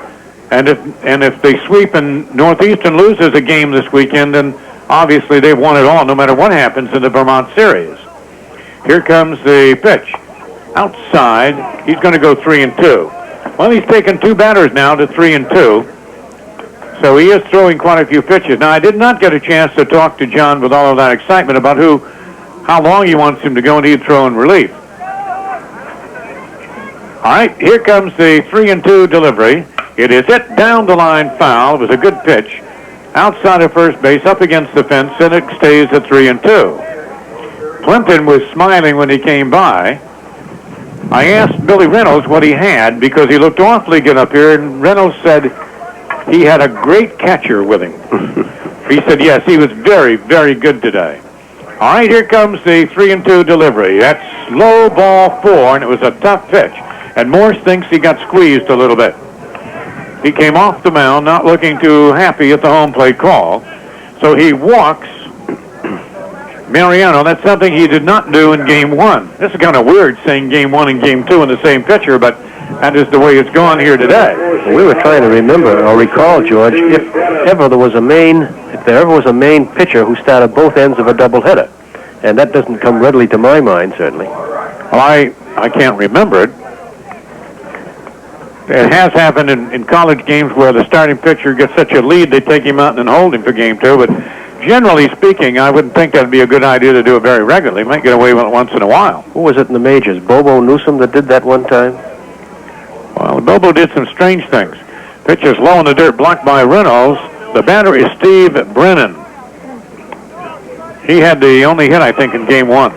And if they sweep and Northeastern loses a game this weekend, then obviously they've won it all no matter what happens in the Vermont series. Here comes the pitch. Outside, he's going to go 3-2. Well, he's taken 2 batters now to 3-2. So he is throwing quite a few pitches. Now, I did not get a chance to talk to John with all of that excitement about how long he wants him to go, and he'd throw in relief. All right, here comes the 3-2 delivery. It is hit down the line foul. It was a good pitch. Outside of first base, up against the fence, and it stays at 3-2. Plimpton was smiling when he came by. I asked Billy Reynolds what he had because he looked awfully good up here, and Reynolds said he had a great catcher with him. He said, yes, he was very, very good today. All right, here comes the 3-2 delivery. That's low ball 4, and it was a tough pitch. And Morse thinks he got squeezed a little bit. He came off the mound not looking too happy at the home plate call. So he walks Mariano. That's something he did not do in game 1. This is kind of weird saying game 1 and game 2 in the same pitcher, but that is the way it's gone here today. We were trying to remember or recall, George, if there ever was a Maine pitcher who started both ends of a doubleheader. And that doesn't come readily to my mind, certainly. Well, I can't remember it. It has happened in college games where the starting pitcher gets such a lead, they take him out and then hold him for game 2. But generally speaking, I wouldn't think that'd be a good idea to do it very regularly. You might get away with it once in a while. Who was it in the majors? Bobo Newsom that did that one time? Well, Bobo did some strange things. Pitch is low in the dirt, blocked by Reynolds. The batter is Steve Brennan. He had the only hit, I think, in game 1.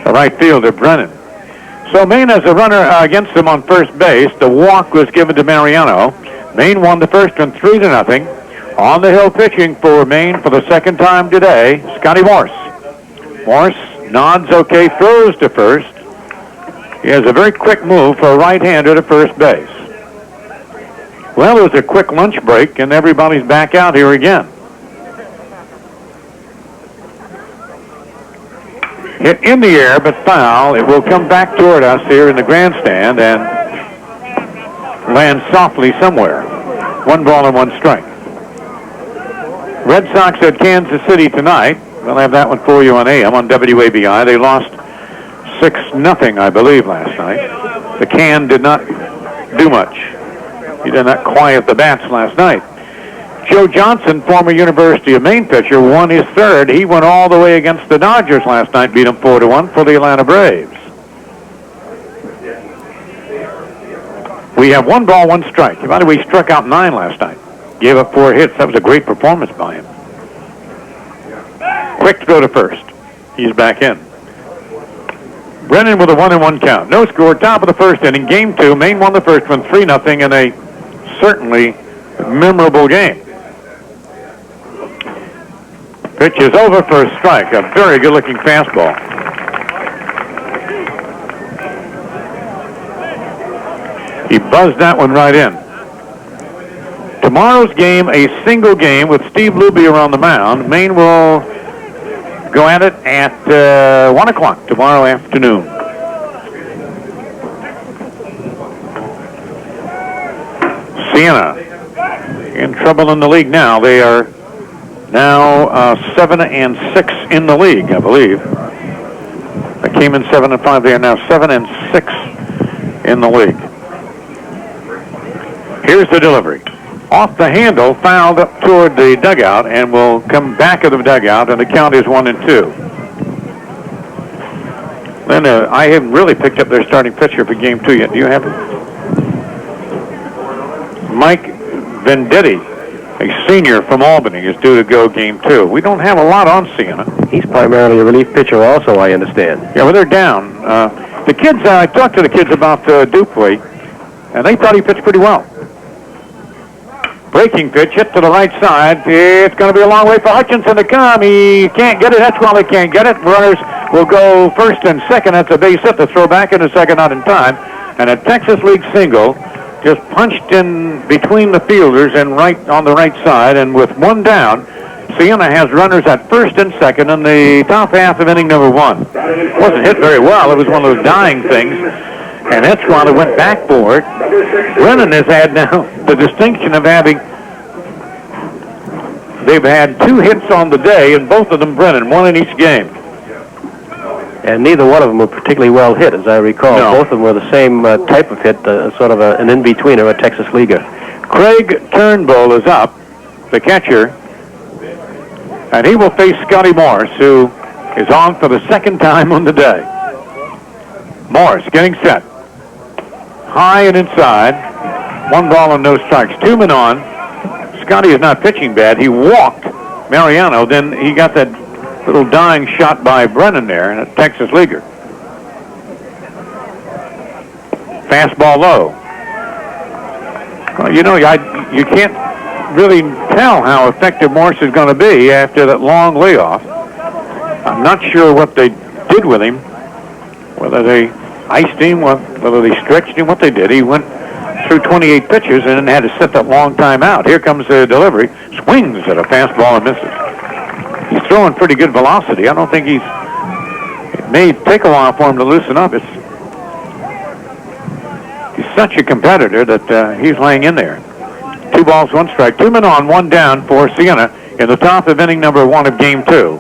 The right fielder, Brennan. So Maine has a runner against him on first base. The walk was given to Mariano. Maine won the first one 3-0. On the hill pitching for Maine for the second time today, Scotty Morse. Morse nods okay, throws to first. He has a very quick move for a right-hander to first base. Well, it was a quick lunch break, and everybody's back out here again. Hit in the air, but foul. It will come back toward us here in the grandstand and land softly somewhere. 1 ball and 1 strike. Red Sox at Kansas City tonight. We'll have that one for you on AM on WABI. They lost 6-0, I believe, last night. The Can did not do much. He did not quiet the bats last night. Joe Johnson, former University of Maine pitcher, won his third. He went all the way against the Dodgers last night, beat them 4-1 for the Atlanta Braves. We have 1 ball, 1 strike. By the way, he struck out 9 last night. Gave up 4 hits. That was a great performance by him. Quick throw to first. He's back in. Brennan with a 1-1 count. No score, top of the first inning. Game 2, Maine won the first one 3-0 in a certainly memorable game. Pitch is over for a strike. A very good-looking fastball. He buzzed that one right in. Tomorrow's game, a single game with Steve Lubier on the mound. Maine will go at it at 1 o'clock tomorrow afternoon. Siena in trouble in the league now. They are now 7-6 in the league, I believe. They came in 7-5. They are now 7-6 in the league. Here's the delivery. Off the handle, fouled up toward the dugout, and will come back of the dugout, and the count is 1-2. Then I haven't really picked up their starting pitcher for game 2 yet. Do you have it? Mike Venditti, a senior from Albany, is due to go game 2. We don't have a lot on Siena. He's primarily a relief pitcher also, I understand. Yeah, well, they're down. The kids, I talked to the kids about Dupuy, and they thought he pitched pretty well. Breaking pitch, hit to the right side. It's going to be a long way for Hutchinson to come. He can't get it. That's why they can't get it. Runners will go first and second. That's a base hit. The throw back into second, not in time. And a Texas League single just punched in between the fielders and right on the right side. And with 1 down, Siena has runners at first and second in the top half of inning number 1. It wasn't hit very well. It was one of those dying things. And that's why they went back for it. Brennan has had now the distinction of having, they've had 2 hits on the day, and both of them Brennan, 1 in each game. And neither one of them were particularly well hit, as I recall. No. Both of them were the same type of hit, sort of an in-betweener, a Texas leaguer. Craig Turnbull is up, the catcher, and he will face Scotty Morse, who is on for the second time on the day. Morse getting set. High and inside. 1 ball and no strikes. 2 men on. Scotty is not pitching bad. He walked Mariano. Then he got that little dying shot by Brennan there, and a Texas leaguer. Fastball low. Well, you know, you can't really tell how effective Morse is going to be after that long layoff. I'm not sure what they did with him, whether they iced him, whether they stretched him, what they did. He went through 28 pitches and then had to sit that long time out. Here comes the delivery. Swings at a fastball and misses. He's throwing pretty good velocity. I don't think it may take a while for him to loosen up. He's such a competitor that he's laying in there. 2 balls, 1 strike. 2 men on, 1 down for Siena in the top of inning number 1 of game 2.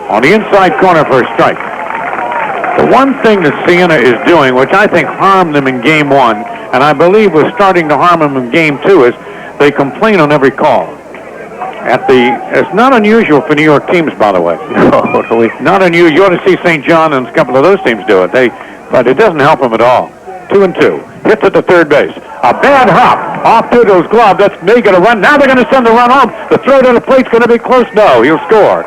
On the inside corner for a strike. The one thing that Siena is doing, which I think harmed them in game one, and I believe was starting to harm them in game two, is they complain on every call. It's not unusual for New York teams, by the way. No, really. Not unusual. You ought to see St. John and a couple of those teams do it. But it doesn't help them at all. 2-2. Hits at the third base. A bad hop off Dudo's glove. That's making a run. Now they're going to send the run home. The throw to the plate's going to be close. No, he'll score.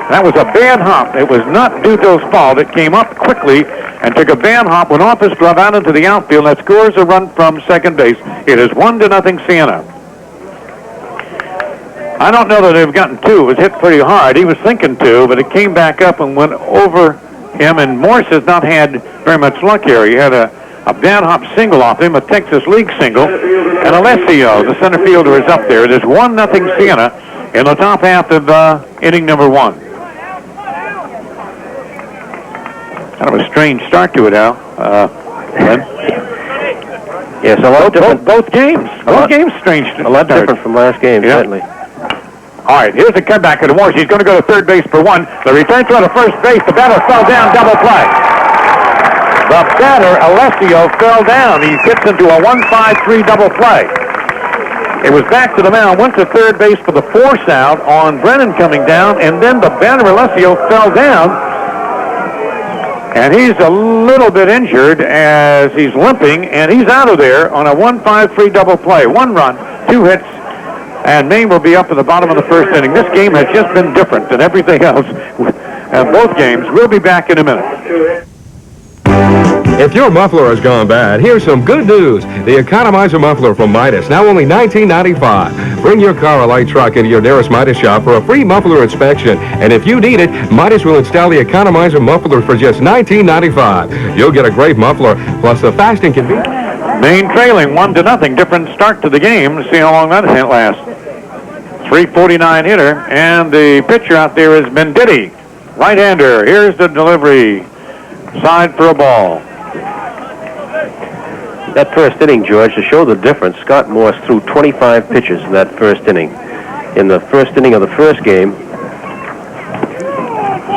That was a bad hop. It was not Dudo's fault. It came up quickly and took a bad hop, went off his glove out into the outfield. That scores a run from second base. It is 1-0 Siena. I don't know that they've gotten two. It was hit pretty hard. He was thinking two, but it came back up and went over him. And Morse has not had very much luck here. He had a bad hop single off him, a Texas League single. And Alessio, the center fielder, is up there. It is 1-0 Siena in the top half of inning number one. Kind of a strange start to it, Al. Yes, a lot different. Both games. Both games strange. A lot different from last game, certainly. All right, here's a comeback of Morse. He's going to go to third base for one. The return throw to first base. The batter fell down, double play. The batter, Alessio, fell down. He gets into a 1-5-3 double play. It was back to the mound, went to third base for the force out on Brennan coming down, and then the batter, Alessio, fell down. And he's a little bit injured as he's limping, and he's out of there on a 1-5-3 double play. 1 run, 2 hits, and Maine will be up at the bottom of the first inning. This game has just been different than everything else. Both games. We'll be back in a minute. If your muffler has gone bad, here's some good news. The Economizer muffler from Midas, now only $19.95. Bring your car or light truck into your nearest Midas shop for a free muffler inspection. And if you need it, Midas will install the Economizer muffler for just $19.95. You'll get a great muffler, plus the fast and convenient. Maine trailing 1-0. Different start to the game. Let's see how long that lasts. 349 hitter, and the pitcher out there is Venditti. Right-hander. Here's the delivery. Side for a ball. That first inning, George, to show the difference, Scott Morse threw 25 pitches in that first inning. In the first inning of the first game,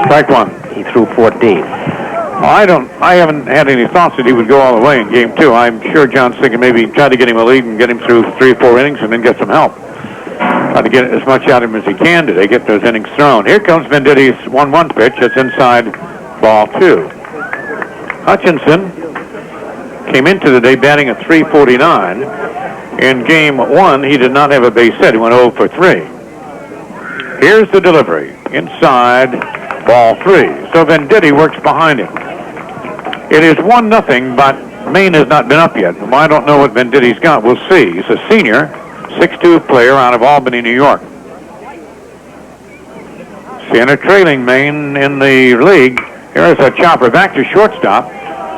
strike one. He threw 14. I haven't had any thoughts that he would go all the way in game two. I'm sure John's thinking maybe try to get him a lead and get him through 3 or 4 innings and then get some help. Try to get as much out of him as he can today, get those innings thrown. Here comes Venditti's 1-1 pitch. It's inside, ball 2. Hutchinson came into the day batting at .349. In game one, he did not have a base hit. He went 0 for 3. Here's the delivery. Inside, ball 3. So Venditti works behind him. It is 1-0, but Maine has not been up yet. I don't know what Venditti's got. We'll see. He's a senior, 6'2" player out of Albany, New York. Siena trailing Maine in the league. Here's a chopper back to shortstop.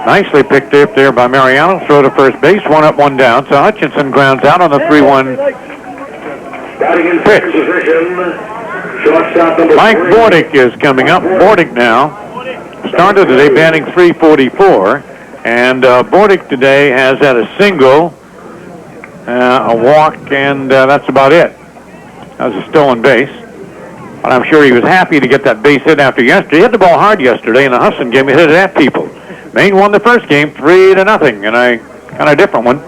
Nicely picked up there by Mariano. Throw to first base. 1 up, 1 down. So Hutchinson grounds out on the 3-1 pitch. Mike Bordick is coming up. Bordick now started today batting .344. And Bordick today has had a single, a walk, and that's about it. That was a stolen base. But I'm sure he was happy to get that base hit after yesterday. He hit the ball hard yesterday in the Husson game. He hit it at people. Maine won the first game 3-0 in a kind of different one.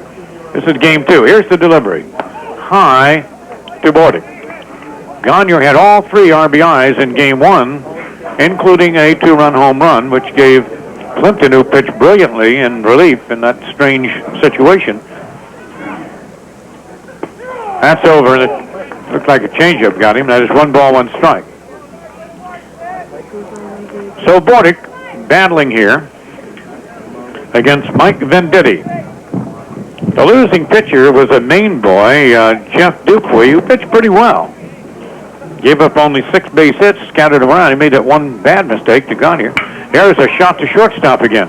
This is game 2. Here's the delivery. High to Bordick. Gagne had all 3 RBIs in game 1, including a 2-run home run, which gave Plimpton, who pitched brilliantly in relief in that strange situation. That's over. It looked like a changeup got him. That is 1 ball, 1 strike. So Bordick battling here against Mike Venditti. The losing pitcher was a Maine boy, Jeff Dupuy, who pitched pretty well. Gave up only 6 base hits, scattered around. He made that 1 bad mistake to Gagne. There's a shot to shortstop again.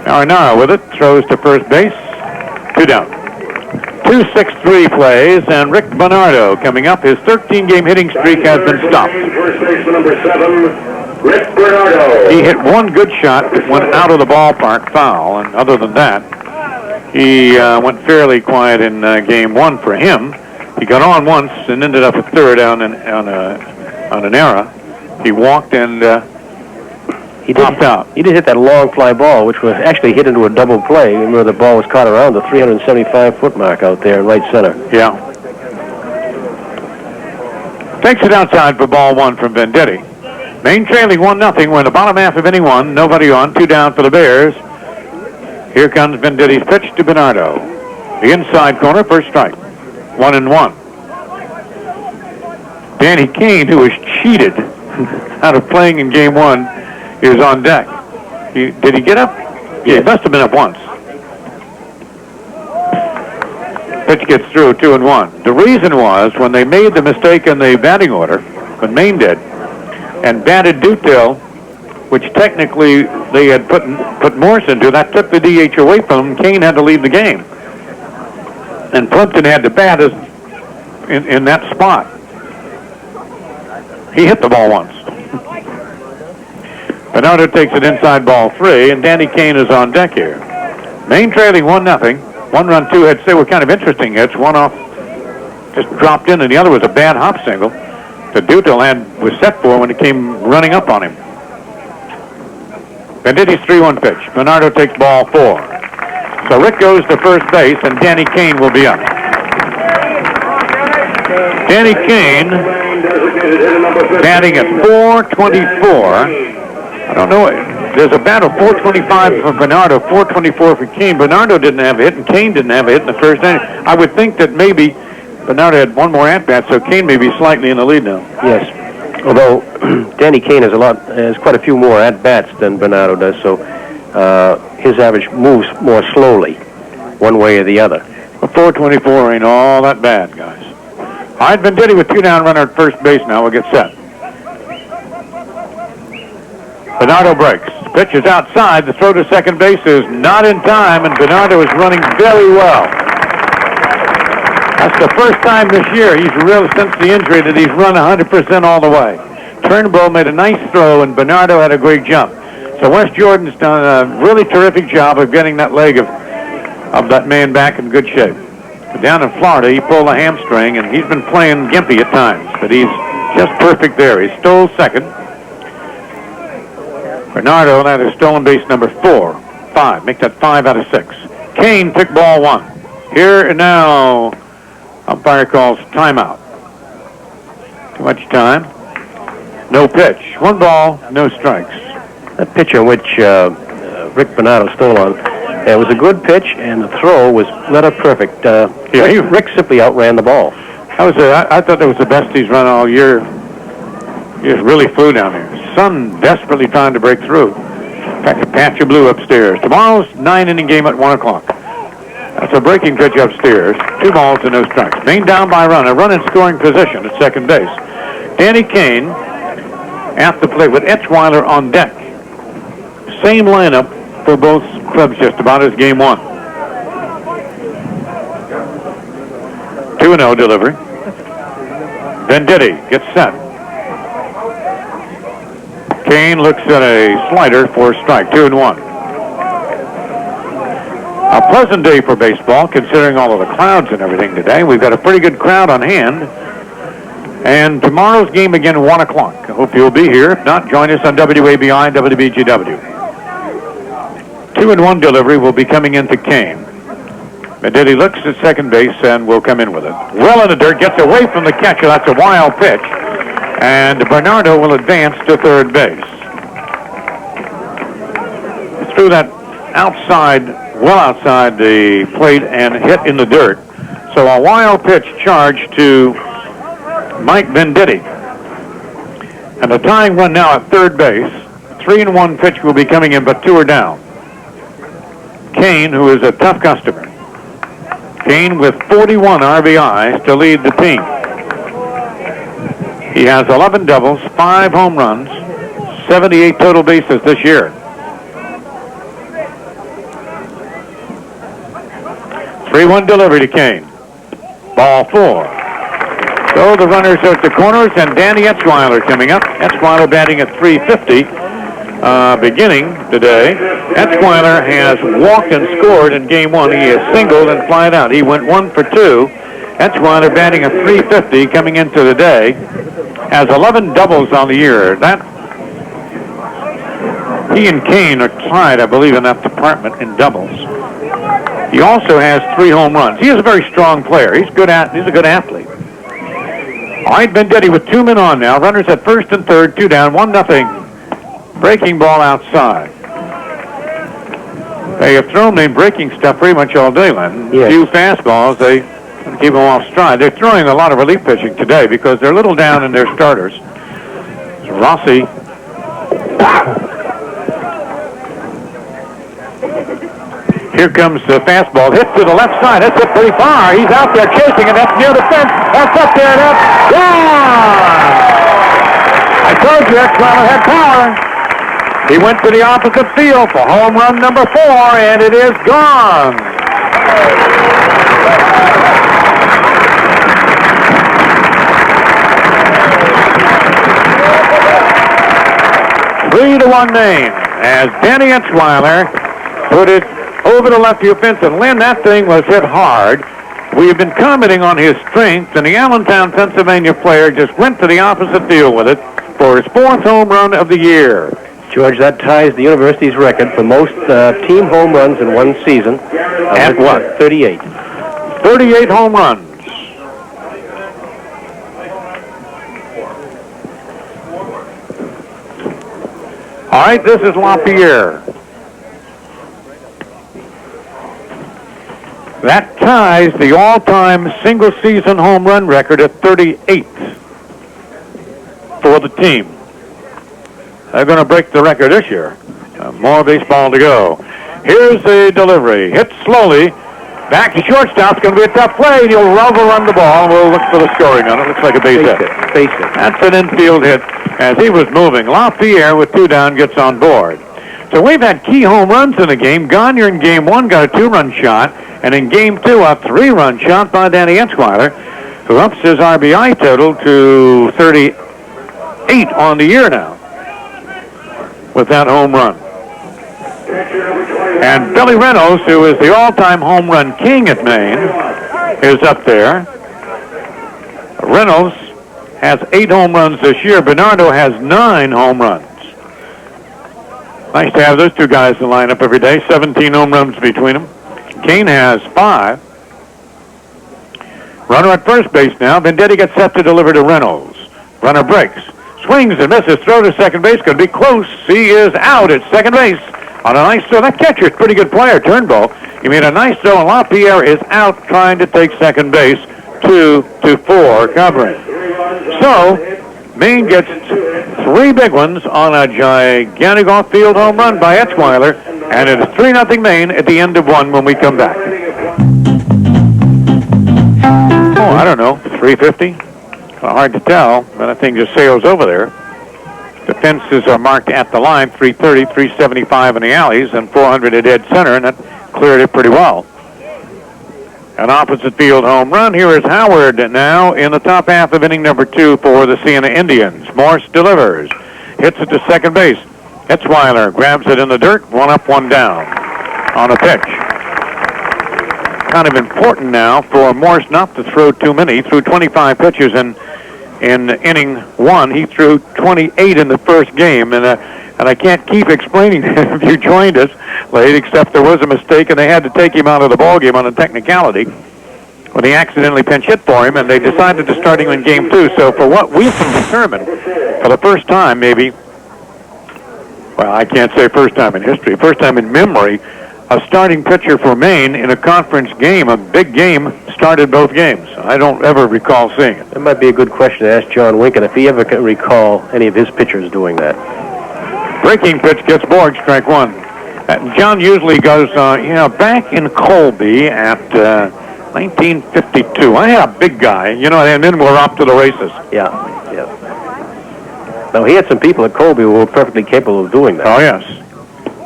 Arenara with it, throws to first base. 2 down. 2-6-3 plays, and Rick Bernardo coming up. His 13-game hitting streak has been stopped. First baseman number 7, Rick Bernardo. He hit 1 good shot that went out of the ballpark foul, and other than that, he went fairly quiet in game 1 for him. He got on once and ended up at third on an error. He walked and He did popped out. He did hit that long fly ball, which was actually hit into a double play. Remember, the ball was caught around the 375-foot mark out there in right center. Yeah. Takes it outside for ball one from Venditti. Maine trailing 1-0. We're in the bottom half of inning one. Nobody on. 2 down for the Bears. Here comes Venditti's pitch to Bernardo. The inside corner, first strike. 1-1. Danny Kane, who was cheated out of playing in game one, is on deck. Did he get up? Yeah, he must have been up once. Pitch gets through, 2-1. The reason was when they made the mistake in the batting order, when Maine did, and batted Dutil, which technically they had put Morse into, that took the DH away from him. Kane had to leave the game. And Plimpton had to bat in that spot. He hit the ball once. Bernardo takes it inside ball 3, and Danny Kane is on deck here. Maine trailing 1-0. 1-run, 2 hits. They were kind of interesting hits. One off just dropped in, and the other was a bad hop single that Dutil was set for when it came running up on him. Venditti's 3-1 pitch. Bernardo takes ball 4. So Rick goes to first base, and Danny Kane will be up. Danny Kane batting at .424. I don't know. There's a bat of .425 for Bernardo, .424 for Kane. Bernardo didn't have a hit, and Kane didn't have a hit in the first inning. I would think that maybe Bernardo had one more at-bat, so Kane may be slightly in the lead now. Yes. Although Danny Kane has quite a few more at-bats than Bernardo does, so his average moves more slowly, one way or the other. A .424 ain't all that bad, guys. All right, Venditti with 2 down, runner at first base now. We'll get set. Bernardo breaks. Pitch is outside. The throw to second base is not in time, and Bernardo is running very well. That's the first time this year since the injury, that he's run 100% all the way. Turnbull made a nice throw, and Bernardo had a great jump. So Wes Jordan's done a really terrific job of getting that leg of that man back in good shape. But down in Florida, he pulled a hamstring, and he's been playing gimpy at times, but he's just perfect there. He stole second. Bernardo, that is stolen base number 5. Make that 5 out of 6. Kane took ball 1. Here and now, umpire calls timeout. Too much time. No pitch. 1 ball, no strikes. That pitch on which Rick Bernardo stole on, it was a good pitch, and the throw was letter perfect. Rick simply outran the ball. I thought that was the best he's run all year. He just really flew down there. Sun desperately trying to break through. In fact, a patch of blue upstairs. Tomorrow's 9-inning game at 1 o'clock. That's a breaking pitch upstairs. 2 balls and no strikes. Maine down by a run in scoring position at second base. Danny Kane at the plate with Etzweiler on deck. Same lineup for both clubs just about as game 1. 2-0 delivery. Venditti gets set. Kane looks at a slider for a strike. 2-1. A pleasant day for baseball, considering all of the clouds and everything today. We've got a pretty good crowd on hand. And tomorrow's game again, 1 o'clock. I hope you'll be here. If not, join us on WABI, WBGW. 2-1 delivery will be coming into Kane. Venditti looks at second base and will come in with it. Well in the dirt, gets away from the catcher. That's a wild pitch. And Bernardo will advance to third base. Threw that well outside the plate and hit in the dirt. So a wild pitch charge to Mike Venditti. And a tying run now at third base. 3-1 pitch will be coming in, but 2 are down. Kane, who is a tough customer. Kane with 41 RBIs to lead the team. He has 11 doubles, 5 home runs, 78 total bases this year. 3-1 delivery to Kane. Ball 4. So the runners are at the corners, and Danny Etzweiler coming up. Etzweiler batting at .350 beginning today. Etzweiler has walked and scored in game 1. He has singled and flied out. He went 1 for 2. Etzweiler batting at .350 coming into the day. Has 11 doubles on the year. That He and Kane are tied, I believe, in that department in doubles. He also has 3 home runs. He is a very strong player. He's a good athlete. All right, Venditti with 2 men on now. Runners at first and third, 2 down, 1-0. Breaking ball outside. They have thrown the breaking stuff pretty much all day, Len. Yes. Few fastballs, they keep them off stride. They're throwing a lot of relief pitching today because they're a little down in their starters. So Rossi. Here comes the fastball. Hit to the left side. That's hit pretty far. He's out there chasing it. That's near the fence. That's up there. That's gone. I told you Exweiler had power. He went to the opposite field for home run number 4, and it is gone. Three to 1 Maine as Danny Exweiler put it over the left field fence, and Lynn, that thing was hit hard. We have been commenting on his strength, and the Allentown, Pennsylvania player just went to the opposite field with it for his 4th home run of the year. George, that ties the university's record for most team home runs in one season. At what? 38. 38 home runs. All right, this is LaPierre. That ties the all-time single-season home run record at 38 for the team. They're going to break the record this year. More baseball to go. Here's the delivery. Hit slowly. Back to shortstop. It's going to be a tough play. And he'll run the ball. We'll look for the scoring on it. Looks like a base hit. Base hit. That's an infield hit as he was moving. LaPierre with 2 down gets on board. So we've had key home runs in the game. Gagne in game 1 got a 2-run shot. And in game 2, a 3-run shot by Danny Exweiler, who ups his RBI total to 38 on the year now with that home run. And Billy Reynolds, who is the all-time home run king at Maine, is up there. Reynolds has 8 home runs this year. Bernardo has 9 home runs. Nice to have those 2 guys in the lineup every day. 17 home runs between them. Kane has 5. Runner at first base now. Venditti gets set to deliver to Reynolds. Runner breaks. Swings and misses. Throw to second base. Going to be close. He is out at second base on a nice throw. That catcher is a pretty good player, Turnbull. He made a nice throw, and LaPierre is out trying to take second base. 2-4 covering. So, Maine gets 3 big ones on a gigantic off-field home run by Exweiler, and it is 3-0 Maine at the end of 1 when we come back. Oh, I don't know, 350? Hard to tell, but I think just sails over there. The fences are marked at the line, 330, 375 in the alleys, and 400 at dead center, and that cleared it pretty well. An opposite field home run. Here is Howard now in the top half of inning number 2 for the Siena Indians. Morse delivers. Hits it to second base. Exweiler grabs it in the dirt. 1 up, 1 down on a pitch. Kind of important now for Morse not to throw too many. He threw 25 pitches in inning 1. He threw 28 in the first game, and I can't keep explaining if you joined us late, except there was a mistake, and they had to take him out of the ball game on a technicality when he accidentally pinch hit for him, and they decided to start him in game 2. So for what we can determine, for the first time maybe, well, I can't say first time in history, first time in memory, a starting pitcher for Maine in a conference game, a big game, started both games. I don't ever recall seeing it. That might be a good question to ask John Winkin if he ever can recall any of his pitchers doing that. Breaking pitch gets Borg, strike 1. John usually goes, back in Colby at 1952. I had a big guy, and then we're off to the races. Yeah. Now, he had some people at Colby who were perfectly capable of doing that. Oh, yes.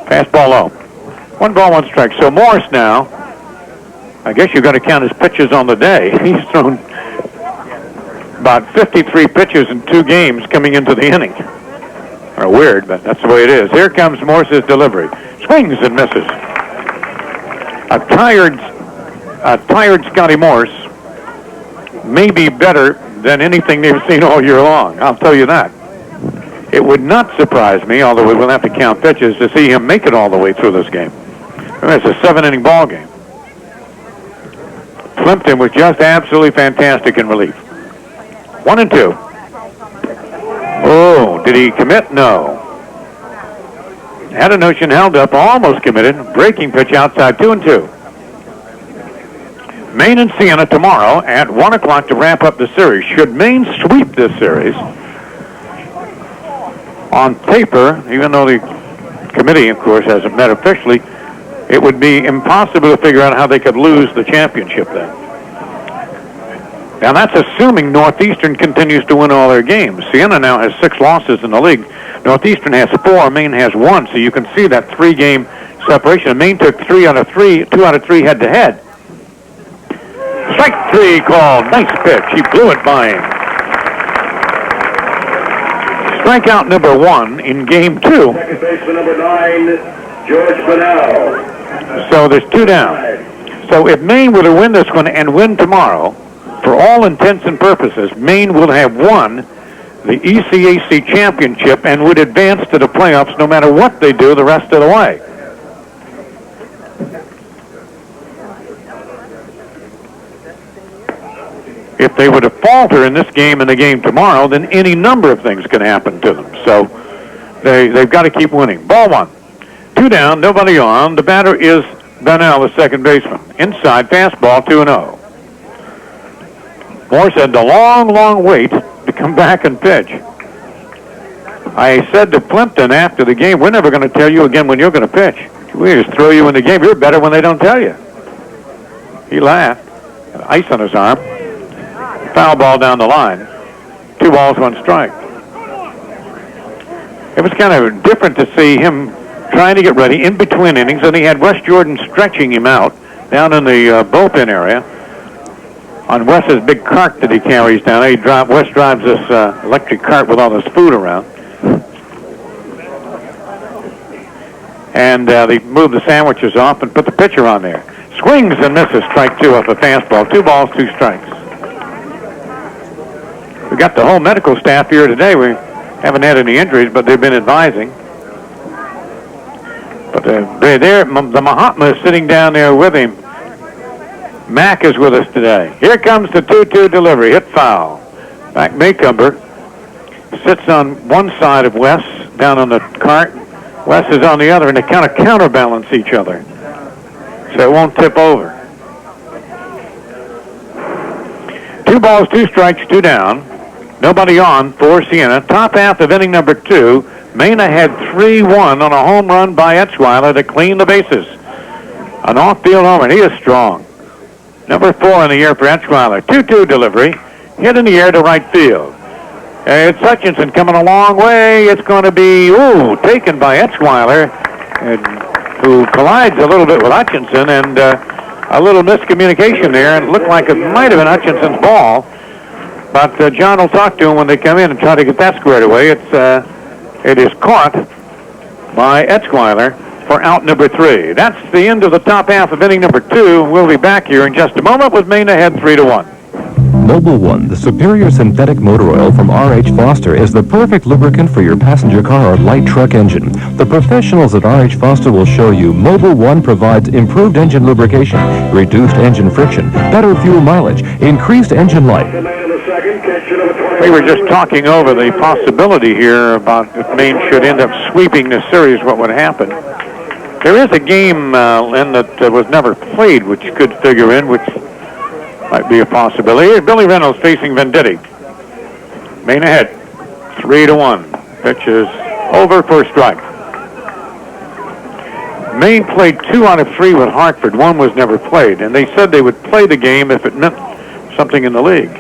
Fastball low. 1 ball, 1 strike. So Morris now, I guess you're going to count his pitches on the day. He's thrown about 53 pitches in 2 games coming into the inning. Or weird, but that's the way it is. Here comes Morse's delivery. Swings and misses. A tired Scotty Morse may be better than anything they've seen all year long. I'll tell you that. It would not surprise me, although we will have to count pitches, to see him make it all the way through this game. It's a 7-inning ball game. Plimpton was just absolutely fantastic in relief. 1-2. Oh, did he commit? No. Had a notion held up, almost committed. Breaking pitch outside, 2-2. Maine and Siena tomorrow at 1 o'clock to wrap up the series. Should Maine sweep this series, on paper, even though the committee, of course, hasn't met officially, it would be impossible to figure out how they could lose the championship then. Now, that's assuming Northeastern continues to win all their games. Siena now has 6 losses in the league. Northeastern has 4. Maine has 1. So you can see that 3-game separation. Maine took 2 out of 3 head-to-head. Strike 3 called. Nice pitch. He blew it by him. Strikeout number 1 in game 2. Second baseman number 9, George Bonnell. So there's 2 down. So if Maine were to win this one and win tomorrow, for all intents and purposes, Maine will have won the ECAC championship and would advance to the playoffs no matter what they do the rest of the way. If they were to falter in this game and the game tomorrow, then any number of things can happen to them. So they've got to keep winning. Ball 1. 2 down, nobody on. The batter is Bonnell, the second baseman. Inside, fastball, 2-0. Morse had the long wait to come back and pitch. I said to Plimpton after the game, we're never going to tell you again when you're going to pitch. We just throw you in the game. You're better when they don't tell you. He laughed. Ice on his arm. Foul ball down the line. 2 balls, 1 strike. It was kind of different to see him trying to get ready in between innings, and he had Wes Jordan stretching him out down in the bullpen area on Wes's big cart that he carries down there. Wes drives this electric cart with all this food around. And they moved the sandwiches off and put the pitcher on there. Swings and misses, strike 2 off a fastball. 2 balls, 2 strikes. We got the whole medical staff here today. We haven't had any injuries, but they've been advising. But they're there. The Mahatma is sitting down there with him. Mack is with us today. Here comes the 2-2 delivery. Hit foul. Mac Maycumber sits on one side of Wes, down on the cart. Wes is on the other, and they kind of counterbalance each other, so it won't tip over. 2 balls, 2 strikes, 2 down. Nobody on for Siena. Top half of inning number 2. Maine had 3-1 on a home run by Etzweiler to clean the bases. An off-field homer. He is strong. Number 4 in the year for Etzweiler. 2-2 delivery. Hit in the air to right field. It's Hutchinson coming a long way. It's going to be, taken by Etzweiler, who collides a little bit with Hutchinson, and a little miscommunication there. And it looked like it might have been Hutchinson's ball. But John will talk to him when they come in and try to get that squared away. It is caught by Etzweiler for out number 3. That's the end of the top half of inning number 2. We'll be back here in just a moment with Maine ahead 3-1. Mobil 1, the superior synthetic motor oil from R.H. Foster, is the perfect lubricant for your passenger car or light truck engine. The professionals at R.H. Foster will show you Mobil 1 provides improved engine lubrication, reduced engine friction, better fuel mileage, increased engine life. We were just talking over the possibility here about if Maine should end up sweeping this series, what would happen. There is a game, Lynn, that was never played, which could figure in, which might be a possibility. Here's Billy Reynolds facing Venditti. Maine ahead, 3-1. Pitch is over for a strike. Maine played 2 out of 3 with Hartford. 1 was never played, and they said they would play the game if it meant something in the league.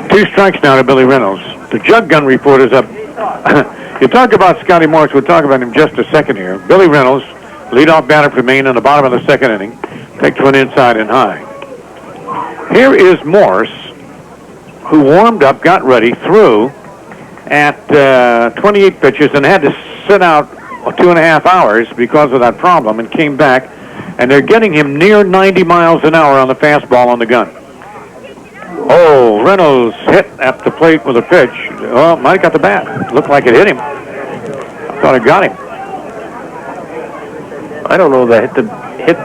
Two strikes now to Billy Reynolds. The Jug Gun Report is up. You talk about Scotty Morris. We'll talk about him just a second here. Billy Reynolds, leadoff batter for Maine in the bottom of the 2nd inning. Takes one inside and high. Here is Morse, who warmed up, got ready, threw at 28 pitches and had to sit out 2.5 hours because of that problem and came back, and they're getting him near 90 miles an hour on the fastball on the gun. Oh, Reynolds hit at the plate with a pitch. Well, might have got the bat. Looked like it hit him. I thought it got him. I don't know that hit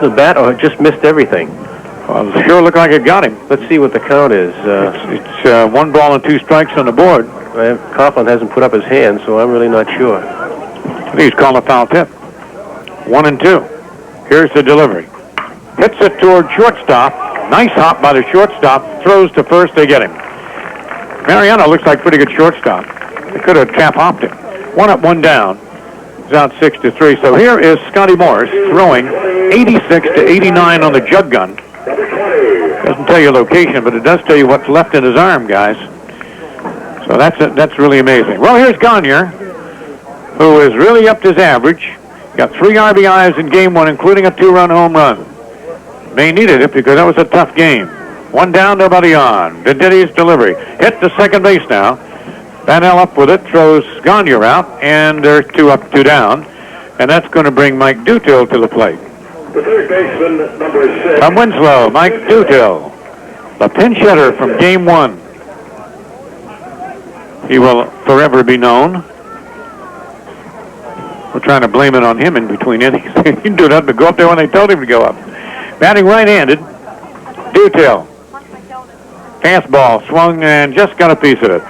the bat or it just missed everything. Well, it sure looked like it got him. Let's see what the count is. It's 1 ball and 2 strikes on the board. Coughlin hasn't put up his hand, so I'm really not sure. He's calling a foul tip. 1-2. Here's the delivery. Hits it toward shortstop. Nice hop by the shortstop. Throws to first. They get him. Mariano looks like pretty good shortstop. They could have tap hopped him. 1 up, 1 down. He's out 6-3. So here is Scotty Morse throwing 86 to 89 on the jug gun. Doesn't tell you location, but it does tell you what's left in his arm, guys. So that's really amazing. Well, here's Gagne, who has really upped his average. Got 3 RBIs in game 1, including a 2-run home run. Maine needed it because that was a tough game. 1 down, nobody on. Venditti's delivery. Hit to second base now. Vanel up with it, throws Gagne out, and there's 2 up, 2 down. And that's going to bring Mike Dutil to the plate. The third baseman, number 6. From Winslow, Mike Dutil, the pinch hitter from game 1. He will forever be known. We're trying to blame it on him in between innings. He didn't do nothing but go up there when they told him to go up. Batting right-handed, Dutil. Fastball swung and just got a piece of it.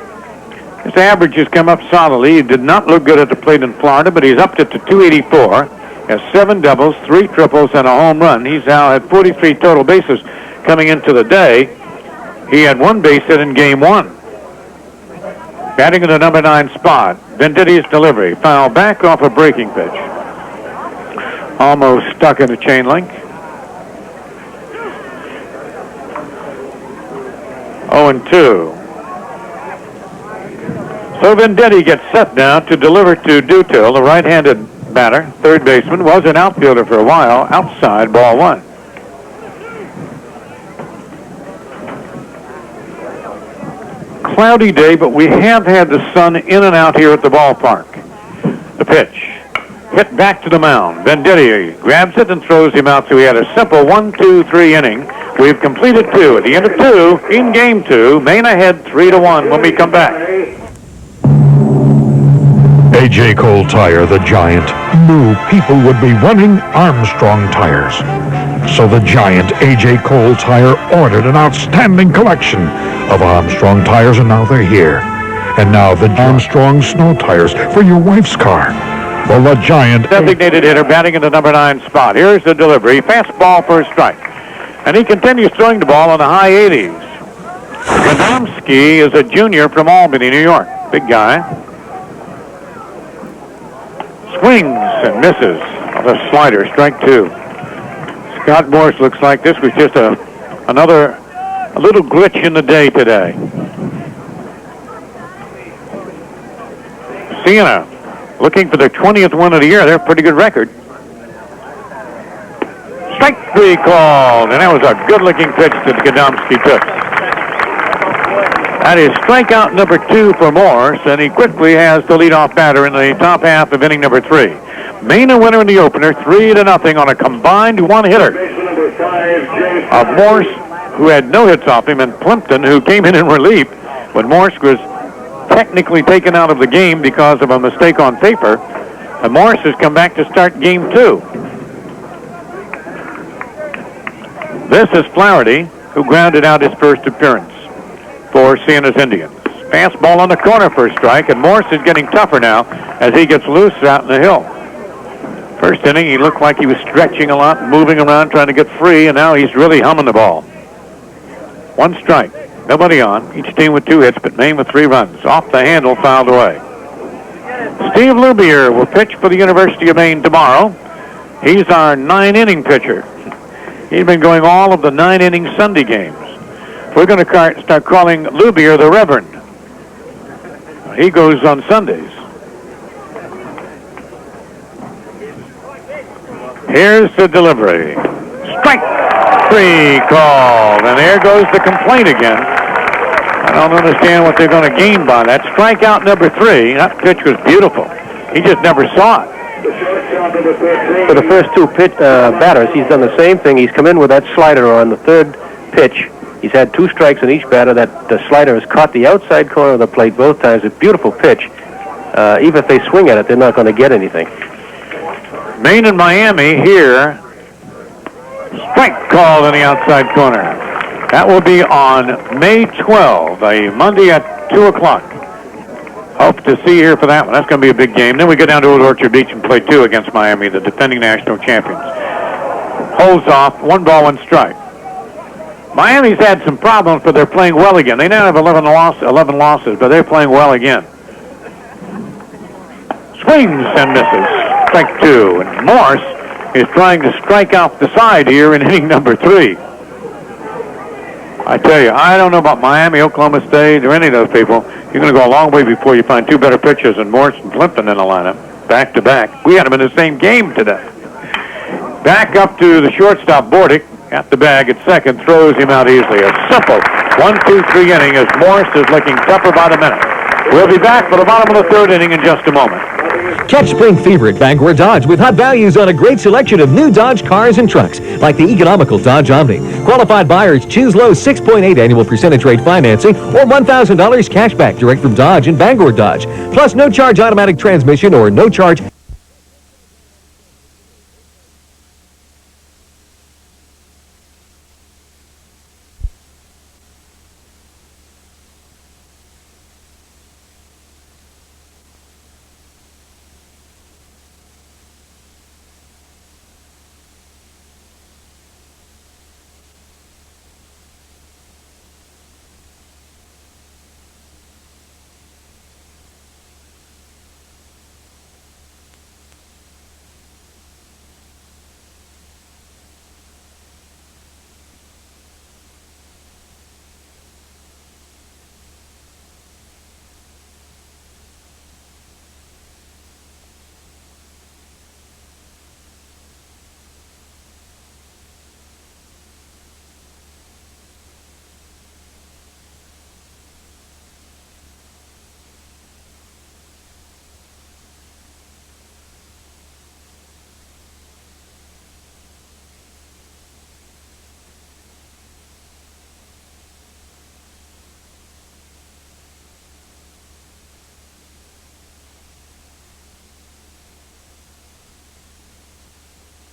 His average has come up solidly. He did not look good at the plate in Florida, but he's upped it to 284. Has 7 doubles, 3 triples, and a home run. He's now at 43 total bases coming into the day. He had 1 base hit in game 1. Batting in the number 9 spot, Venditti's delivery. Foul back off a breaking pitch. Almost stuck in a chain link. 0-2. So Venditti gets set now to deliver to Dutil, the right-handed batter, third baseman, was an outfielder for a while, outside, ball 1. Cloudy day, but we have had the sun in and out here at the ballpark. The pitch. Hit back to the mound. Venditti grabs it and throws him out, so we had a simple 1-2-3 inning. We've completed 2. At the end of 2, in game 2, Maine ahead 3-1 when we come back. A.J. Cole Tire, the giant, knew people would be running Armstrong tires. So the giant A.J. Cole Tire ordered an outstanding collection of Armstrong tires, and now they're here. And now the Armstrong snow tires for your wife's car. Well, the giant... Designated hitter batting in the number 9 spot. Here's the delivery. Fastball for a strike. And he continues throwing the ball in the high 80s. Adamski is a junior from Albany, New York. Big guy. Swings and misses on a slider, strike 2. Scott Morse looks like this was just a little glitch in the day today. Siena looking for their 20th win of the year. They're a pretty good record. Strike 3 called, and that was a good-looking pitch that Gadomski took. That is strikeout number 2 for Morse, and he quickly has the leadoff batter in the top half of inning number 3. Maine a winner in the opener, 3-0 on a combined 1-hitter of Morse, who had no hits off him, and Plimpton, who came in relief when Morse was technically taken out of the game because of a mistake on paper. And Morse has come back to start game 2. This is Flaherty, who grounded out his first appearance for Siena's Indians. Fastball on the corner for a strike, and Morse is getting tougher now as he gets loose out in the hill. First inning, he looked like he was stretching a lot, moving around, trying to get free, and now he's really humming the ball. 1 strike, nobody on. Each team with 2 hits, but Maine with 3 runs. Off the handle, fouled away. Steve Lubier will pitch for the University of Maine tomorrow. He's our 9-inning pitcher. He's been going all of the 9-inning Sunday games. We're going to start calling Lubier the Reverend. He goes on Sundays. Here's the delivery. Strike 3 called, and there goes the complaint again. I don't understand what they're going to gain by that. Strikeout number 3. That pitch was beautiful. He just never saw it. For the first two batters, he's done the same thing. He's come in with that slider on the third pitch. He's had 2 strikes on each batter. The slider has caught the outside corner of the plate both times. A beautiful pitch. Even if they swing at it, they're not going to get anything. Maine and Miami here. Strike called in the outside corner. That will be on May 12th, a Monday at 2 o'clock. Hope to see you here for that one. That's going to be a big game. Then we go down to Old Orchard Beach and play 2 against Miami, the defending national champions. Holds off, 1 ball, 1 strike. Miami's had some problems, but they're playing well again. They now have 11 losses, but they're playing well again. Swings and misses. Strike 2. And Morse is trying to strike out the side here in inning number 3. I tell you, I don't know about Miami, Oklahoma State, or any of those people. You're going to go a long way before you find 2 better pitchers than Morse and Plimpton in the lineup, back to back. We had them in the same game today. Back up to the shortstop, Bordick, at the bag at second, throws him out easily. A simple 1-2-3 inning as Morse is looking tougher by the minute. We'll be back for the bottom of the 3rd inning in just a moment. Catch spring fever at Bangor Dodge with hot values on a great selection of new Dodge cars and trucks, like the economical Dodge Omni. Qualified buyers choose low 6.8 annual percentage rate financing or $1,000 cash back direct from Dodge and Bangor Dodge. Plus no charge automatic transmission or no charge